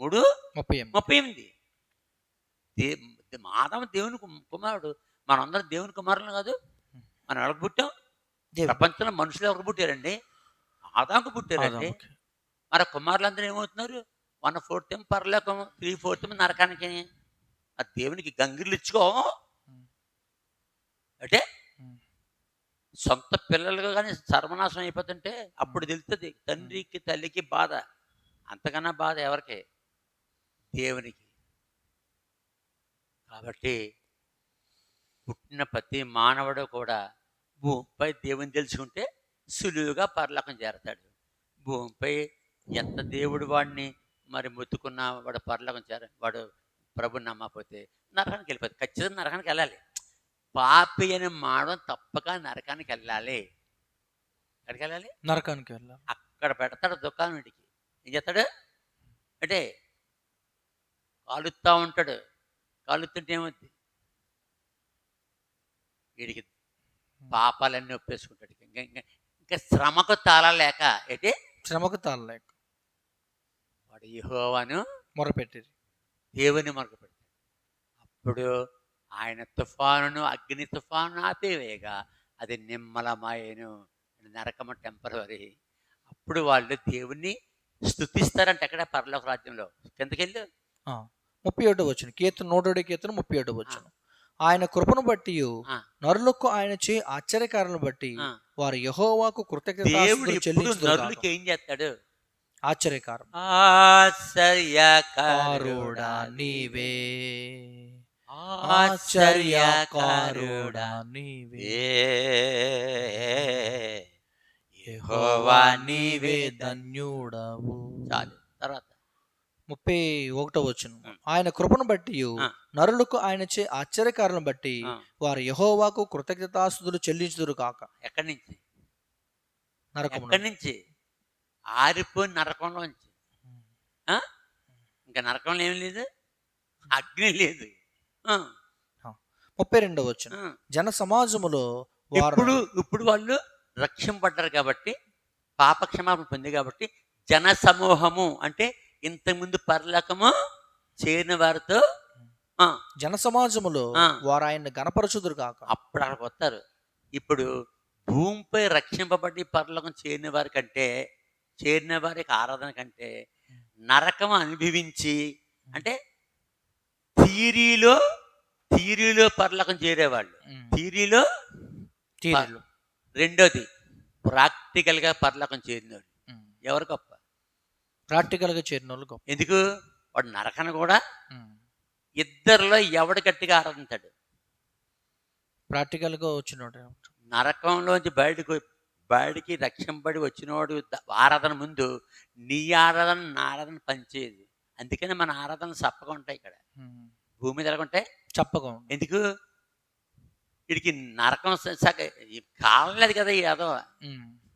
3:38. ఆదాము దేవుని కుమారుడు. మనందరం దేవుని కుమారులు కాదు. మనం ఎవరికి పుట్టాం? ప్రపంచంలో మనుషులు ఎవరికి పుట్టారండి? ఆదాముకు పుట్టారండి. మరి కుమారులందరూ ఏమవుతున్నారు? 1/4 పరలోకం, 3/4 నరకానికి. ఆ దేవునికి గంగిర్లు ఇచ్చుకో అంటే సొంత పిల్లలుగా కానీ సర్వనాశనం అయిపోతుంటే అప్పుడు తెలుస్తుంది తండ్రికి తల్లికి బాధ. అంతకన్నా బాధ ఎవరికి? దేవునికి. కాబట్టి పుట్టిన ప్రతి మానవుడు కూడా భూమిపై దేవుని తెలుసుకుంటే సులువుగా పరలోకం చేరతాడు. భూమిపై ఎంత దేవుడు వాడిని మరి మొత్తుకున్నా వాడు పరలోకం వాడు ప్రభుని నమ్మకపోతే నరకానికి వెళ్ళిపోతుంది. ఖచ్చితంగా నరకానికి వెళ్ళాలి. పాపి అని మానవం తప్పక నరకానికి వెళ్ళాలి. ఎక్కడికి వెళ్ళాలి? నరకానికి వెళ్ళాలి. అక్కడ పెడతాడు దుకాణం. వీడికి ఏం చేస్తాడు అంటే కాలుస్తూ ఉంటాడు. కాలుతుంటే ఏమవుద్ది? వీడికి పాపాలన్నీ ఒప్పేసుకుంటాడు. ఇంకా శ్రమకు తాళలేక వాడు యెహోవాను మొరపెట్టారు. దేవుని మొరపెట్టాడు. అప్పుడు ఆయన తుఫానును, అగ్ని తుఫాను ఆపేవేగా అది నిమ్మలమాయను. నరకము టెంపరవరీ. అప్పుడు వాళ్ళు దేవుణ్ణి స్తుతిస్తారంటే ఎక్కడ? పరలోక రాజ్యంలో. కిందకెళ్ళు 37 కీర్తన 107 కీర్తన 37. ఆయన కృపను బట్టి నరులకు ఆయన చే ఆశ్చర్యకారులను బట్టి వారు యెహోవాకు కృతజ్ఞతాస్తుతులు చెల్లించుదురు. నరులకి ఏం చేస్తాడు? ఆశ్చర్యకారం ఆశ్చర్యకారుడా నీవే, ఆశ్చర్యకారుడా నీవే, యెహోవా నీవే ధన్యుడవు. చాలు. తర్వాత 31వ వచనం. ఆయన కృపను బట్టి నరులకు ఆయన చే ఆశ్చర్యకారులను బట్టి వారు యెహోవాకు కృతజ్ఞతాస్తుతులు చెల్లించుదురు కాక. ఎక్కడి నుంచి? నరకం ఎక్కడి నుంచి? ఆరిపోయిన నరకంలోంచి. ఇంకా నరకంలో ఏం లేదు, అగ్ని లేదు. 32వ వచనం. జన సమాజములో ఇప్పుడు వాళ్ళు రక్షింపడ్డారు కాబట్టి, పాపక్షమాపణ పొంది కాబట్టి, జన సమూహము అంటే ఇంతకుముందు పరలోకము చేరిన వారితో జన సమాజములో వారు ఆయన్ని గణపరచుదురు కాక. అప్పుడు అక్కడికి వస్తారు. ఇప్పుడు భూమిపై రక్షింపబడి పరలోకం చేరిన వారి కంటే, చేరిన వారికి ఆరాధన కంటే నరకం అనుభవించి, అంటే థియరీలో పరలోకం చేరేవాళ్ళు, థియరీలో. రెండోది ప్రాక్టికల్గా పరలోకం చేరినోళ్ళు ఎవరు గొప్ప? ప్రాక్టికల్గా చేరిన వాళ్ళు గొప్ప. ఎందుకు? వాడు నరకను కూడా ఇద్దరిలో ఎవడు గట్టిగా ఆరాధించాడు? ప్రాక్టికల్గా వచ్చినోడు. నరకంలోంచి బయటికి రక్షింపబడి వచ్చినోడు ఆరాధన ముందు నీ ఆరాధన నా ఆరాధన పనిచేయదు. అందుకని మన ఆరాధనలు చప్పగా ఉంటాయి. ఇక్కడ భూమి మీద ఎలాగుంటాయి? చప్పగా. ఎందుకు? వీడికి నరకం కాలలేదు కదా, ఏదో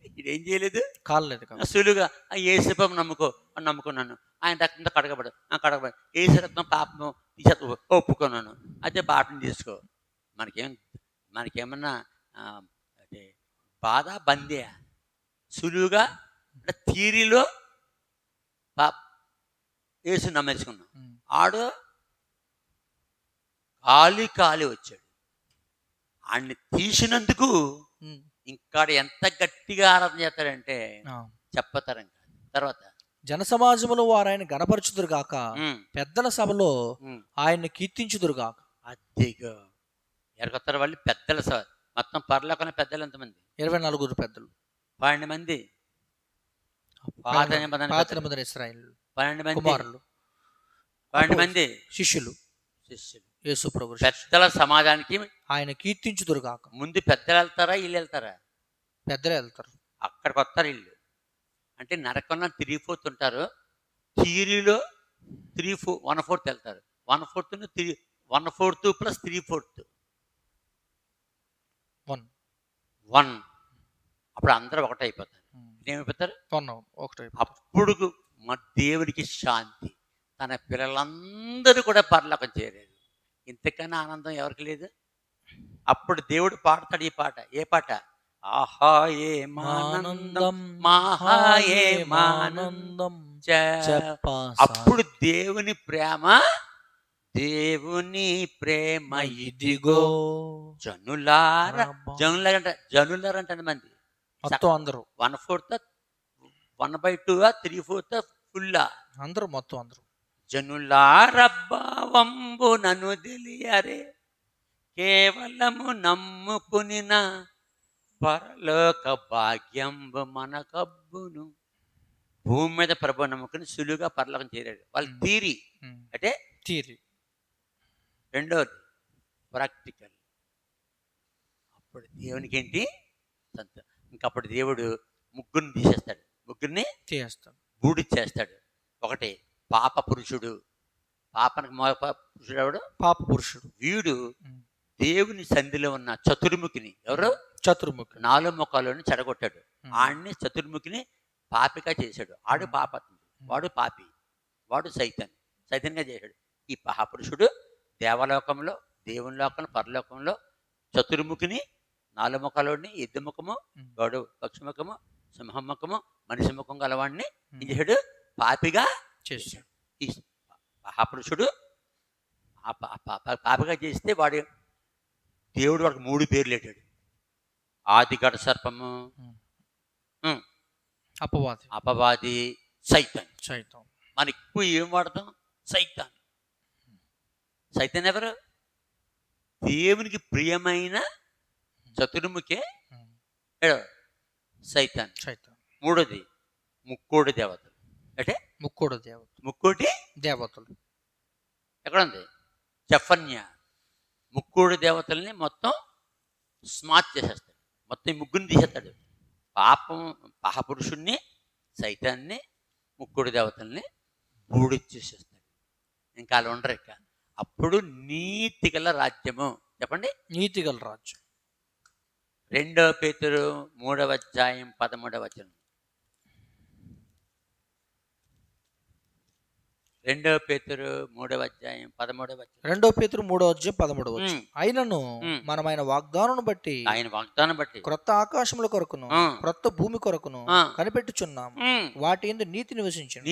ఇది ఏం చేయలేదు, కాలలేదు. సులువుగా యేసుప్రభు నమ్ముకున్నాను, ఆయన రక్తంతో కడగబడు యేసు రక్తం పాపము ఒప్పుకున్నాను, అయితే పాపం తీసుకో. మనకేమన్నా అంటే బాధ బందే? సులువుగా థియరీలో యేసు నమ్మేసుకున్నాం. ఆడు కాలి వచ్చాడు. ఆడిని తీసినందుకు ఇంకా ఎంత గట్టిగా ఆరాధన చేస్తాడంటే చెప్పతరం కాదు. తర్వాత జన సమాజంలో వారు ఆయన గణపరచుదురు గాక, పెద్దల సభలో ఆయన్ని కీర్తించుదురు గాక. అదిగో ఎరగొత్తారు వాళ్ళు పెద్దల సభ. మొత్తం పరలోకన పెద్దలు ఎంతమంది? 24 పెద్దలు. 12 మంది పాత నిబంధన ఇశ్రాయేలు, 12 మంది కుమారులు, 12 మంది శిష్యులు. యేసు ప్రభు పెద్దల సమాజానికి ఆయన కీర్తించుదురు గాక. ముందు పెద్దలు వెళ్తారా, వీళ్ళు వెళ్తారా? పెద్దలే వెళ్తారు. అక్కడికి వస్తారు వీళ్ళు. అంటే నరకంలో 3/4 ఉంటారు, థియరీలో 1/4 వెళ్తారు. 1/4 ప్లస్ 3/4 1. అప్పుడు అందరూ ఒకటైపోతారు. ఏమైపోతారు? అప్పుడు మా దేవుడికి శాంతి. తన పిల్లలందరూ కూడా పరలోకం చేరారు. ఇంతకన్నా ఆనందం ఎవరికి లేదు. అప్పుడు దేవుడు పాడతాడు ఈ పాట. ఏ పాట? ఆహా ఏమానందం మహా ఏమానందం. అప్పుడు దేవుని ప్రేమ ఇదిగో జనులారా అంటే మంది మొత్తం అందరూ 1/4 1/2 3/4 ఫుల్ అందరూ మొత్తం అందరూ. జనులారబ్బావంబు నన్ను తెలియరే, కేవలము నమ్ముకునిన పరలోక భాగ్యంబు మనకబ్బును. భూమి మీద ప్రభు నమ్ముకుని సులువుగా పరలోకం చేరాడు. వాళ్ళ థియరీ అంటే థియరీ. రెండోది ప్రాక్టికల్. అప్పుడు దేవునికి ఏంటి? ఇంకప్పుడు దేవుడు ముగ్గురిని తీసేస్తాడు. ముగ్గురిని బూడి చేస్తాడు. ఒకటి పాప పురుషుడు. పురుషుడు ఎవడు? పాప పురుషుడు. వీడు దేవుని సంధిలో ఉన్న చతుర్ముఖిని, ఎవరు? చతుర్ముఖి 4 ముఖాలను చెడగొట్టాడు. ఆడిని చతుర్ముఖిని పాపిగా చేశాడు. ఆడు పాపత్ముడు, వాడు పాపి, వాడు సైతన్గా చేశాడు. ఈ మహాపురుషుడు దేవలోకంలో, దేవుని లోకంలో, పరలోకంలో చతుర్ముఖిని 4 ముఖాలని, ఎద్దు ముఖము, వాడు పక్షిముఖము, సింహముఖము, మనిషి ముఖం గలవాడిని ఏం చేశాడు? పాపిగా చేశాడు. ఈ మహాపురుషుడు పాపిగా చేస్తే దేవుడు వాడికి 3 పేర్లు పెట్టాడు. ఆది ఘట సర్పము, అపవాది, సైతాన్. మన ఎక్కువ ఏం వాడతాం? సైతాన్ ఎవరు? దేవునికి ప్రియమైన చతుర్ముఖే సైతాన్. మూడోది ముక్కోడి దేవతలు. అంటే ముక్కోడు దేవత, ముక్కోటి దేవతలు ఎక్కడ ఉంది? జఫన్యా ముక్కోడు దేవతల్ని మొత్తం స్మార్ట్ చేసేస్తాడు, మొత్తం ఈ ముగ్గురిని తీసేస్తాడు. పాపపురుషుణ్ణి, సైతాన్ని, ముక్కోడు దేవతల్ని బూడిచ్చేసేస్తాడు. ఇంకా వాళ్ళు ఉండరు. ఇక అప్పుడు నీతి గల రాజ్యము, చెప్పండి, నీతి గల రాజ్యం. 2 పేతురు 3వ అధ్యాయం 13వ వచనం. 2 పేతురు 3వ అధ్యాయం 13వ వచనం. 2 పేతురు 3వ అధ్యాయం 13వ వచనం. అయినను మనం ఆయన వాగ్దానం బట్టి, ఆయన వాగ్దానం బట్టి క్రొత్త ఆకాశముల కొరకును క్రొత్త భూమి కొరకును కనిపెట్టుచున్నాము. వాటి యందు నీతి నివసించును.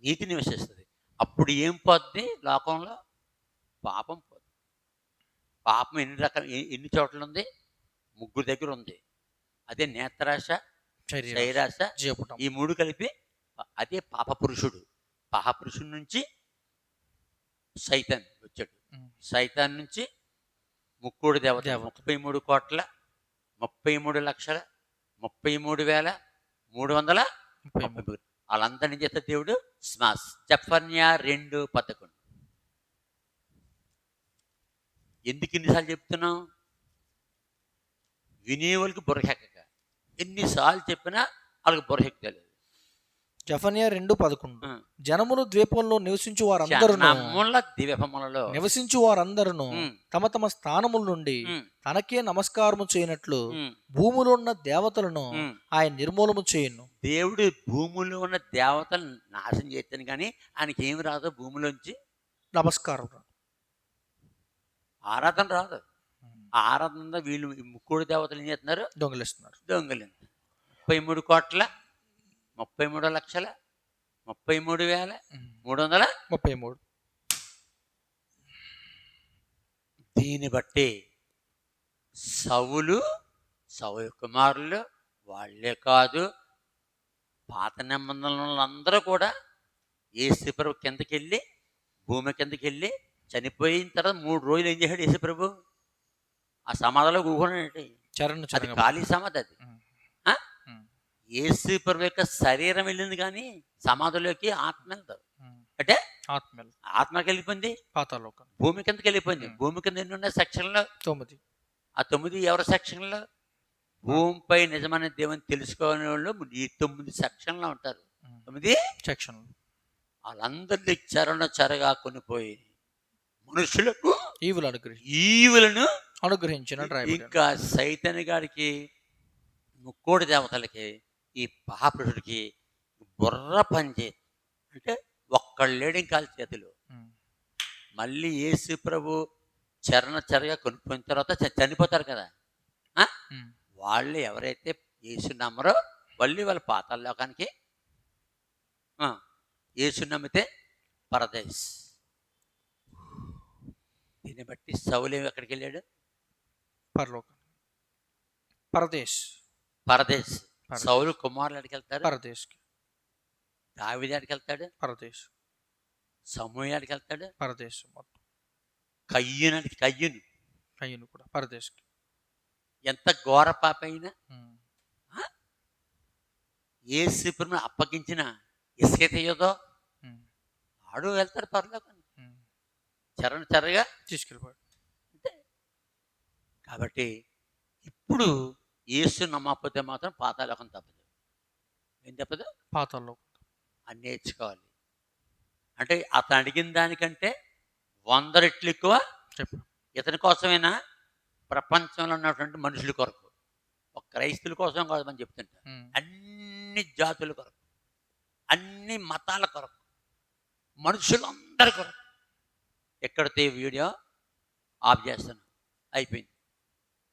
నీతి నివసిస్తుంది. అప్పుడు ఏం పోద్ది? లోకంలో పాపం పోద్ది. పాపం ఎన్ని చోట్ల ఉంది? 3 దగ్గర ఉంది. అదే నేత్రాశ, శరీరాశ, ఈ 3 కలిపి అదే పాపపురుషుడు. పాపపురుషుడి నుంచి సైతాన్ వచ్చాడు. సైతాన్ నుంచి ముక్కోడు దేవత. 33 కోట్ల 33 లక్షల 33,330 వాళ్ళందరినీ చేస్తే దేవుడు స్మాస్. జఫన్యా 2:11. ఎందుకు ఇన్నిసార్లు చెప్తున్నాం? వినేవాళ్ళకి బుర్రకెక్కక. ఎన్నిసార్లు చెప్పినా వాళ్ళకి బుర్రకెక్కలేదు. జఫన్యా 2:11. జనములు ద్వీపంలో నివసించు వారందరూ తమ తమ స్థానముల నుండి తనకే నమస్కారము చేయనట్లు భూమిలో ఉన్న దేవతలను ఆయన నిర్మూలము చేయను. దేవుడు భూమిలో ఉన్న దేవతలను నాశనం చేస్తాను, కానీ ఆయనకి ఏమి రాదు. భూమిలోంచి నమస్కారం, ఆరాధన రాదు. ఆరాధన వీళ్ళు ముక్కోడు దేవతలు ఏం చేస్తున్నారు? దొంగలిస్తున్నారు. 33 కోట్ల 33 లక్షల 33,333. దీన్ని బట్టి సౌలు కుమారులు వాళ్ళే కాదు, పాత నిబంధనలు అందరూ కూడా యేసుప్రభు కిందకి వెళ్ళి, భూమి కిందకి వెళ్ళి చనిపోయిన తర్వాత 3 రోజులు ఏం చేశాడు యేసుప్రభు? ఆ సమాధిలో కూకున్నాడు. అది ఖాళీ సమాధి. అది యేసుప్రభు యొక్క శరీరం వెళ్ళింది, కానీ సమాధిలోకి ఆత్మ వెళ్తారు. అంటే ఆత్మకి వెళ్ళిపోయింది, భూమి కిందకి వెళ్ళిపోయింది. భూమి కింద ఎన్ని ఉన్నాయి సెక్షన్లో? 9. ఆ 9 ఎవరి సెక్షన్లో? భూమిపై నిజమైన దేవుని తెలుసుకోని వాళ్ళు ఈ 9 సెక్షన్లో ఉంటారు. 9 సెక్షన్లు. వాళ్ళందరినీ చెరగా కొనిపోయి మనుషులకు ఈవులను అనుగ్రహించిన ఇంకా సైతాన్ గారికి, ముక్కోడి దేవతలకి, ఈ పాపురుషుడికి బుర్ర పనిచేది. అంటే ఒక్కళ్ళేడు ఇంకా చేతులు. మళ్ళీ యేసు ప్రభు చెరగా కొనిపోయిన తర్వాత చనిపోతారు కదా, వాళ్ళు ఎవరైతే యేసు నమ్మరో మళ్ళీ వాళ్ళ పాతాళ లోకానికి, యేసు నమ్మితే పరదేశ్. దీన్ని బట్టి సౌలు ఎక్కడికి వెళ్ళాడు? పరలోకం, పరదేశ్. సౌలు కుమారులు ఎక్కడికి వెళ్తారు? పరదేశ్కి. దావీదు ఎక్కడికి వెళ్తాడు? పరదేశ్. సమూయేలు ఎక్కడికి వెళ్తాడు? పరదేశ్. మొత్తం కయ్యూను కూడా పరదేశ్కి. ఎంత ఘోర పాప అయినా యేసు ప్రభువుని అప్పగించిన ఇస్కరియోతో ఆడు వెళ్తాడు పరలోకానికి, చెరగా తీసుకెళ్ళిపోయాడు. అంతే. కాబట్టి ఇప్పుడు యేసు నమ్మకపోతే మాత్రం పాతాళలోకం తప్పదు. ఏం తప్పదు? పాతాళలోకం. అని నేర్చుకోవాలి. అంటే అతను అడిగిన దానికంటే 100 రెట్లు ఎక్కువ ఇతని కోసమైనా ప్రపంచంలో ఉన్నటువంటి మనుషుల కొరకు, ఒక క్రైస్తుల కోసం కాదు మనం చెప్తుంటాం, అన్ని జాతుల కొరకు, అన్ని మతాల కొరకు, మనుషులందరి కొరకు. ఎక్కడితే వీడియో ఆఫ్ చేస్తాను, అయిపోయింది.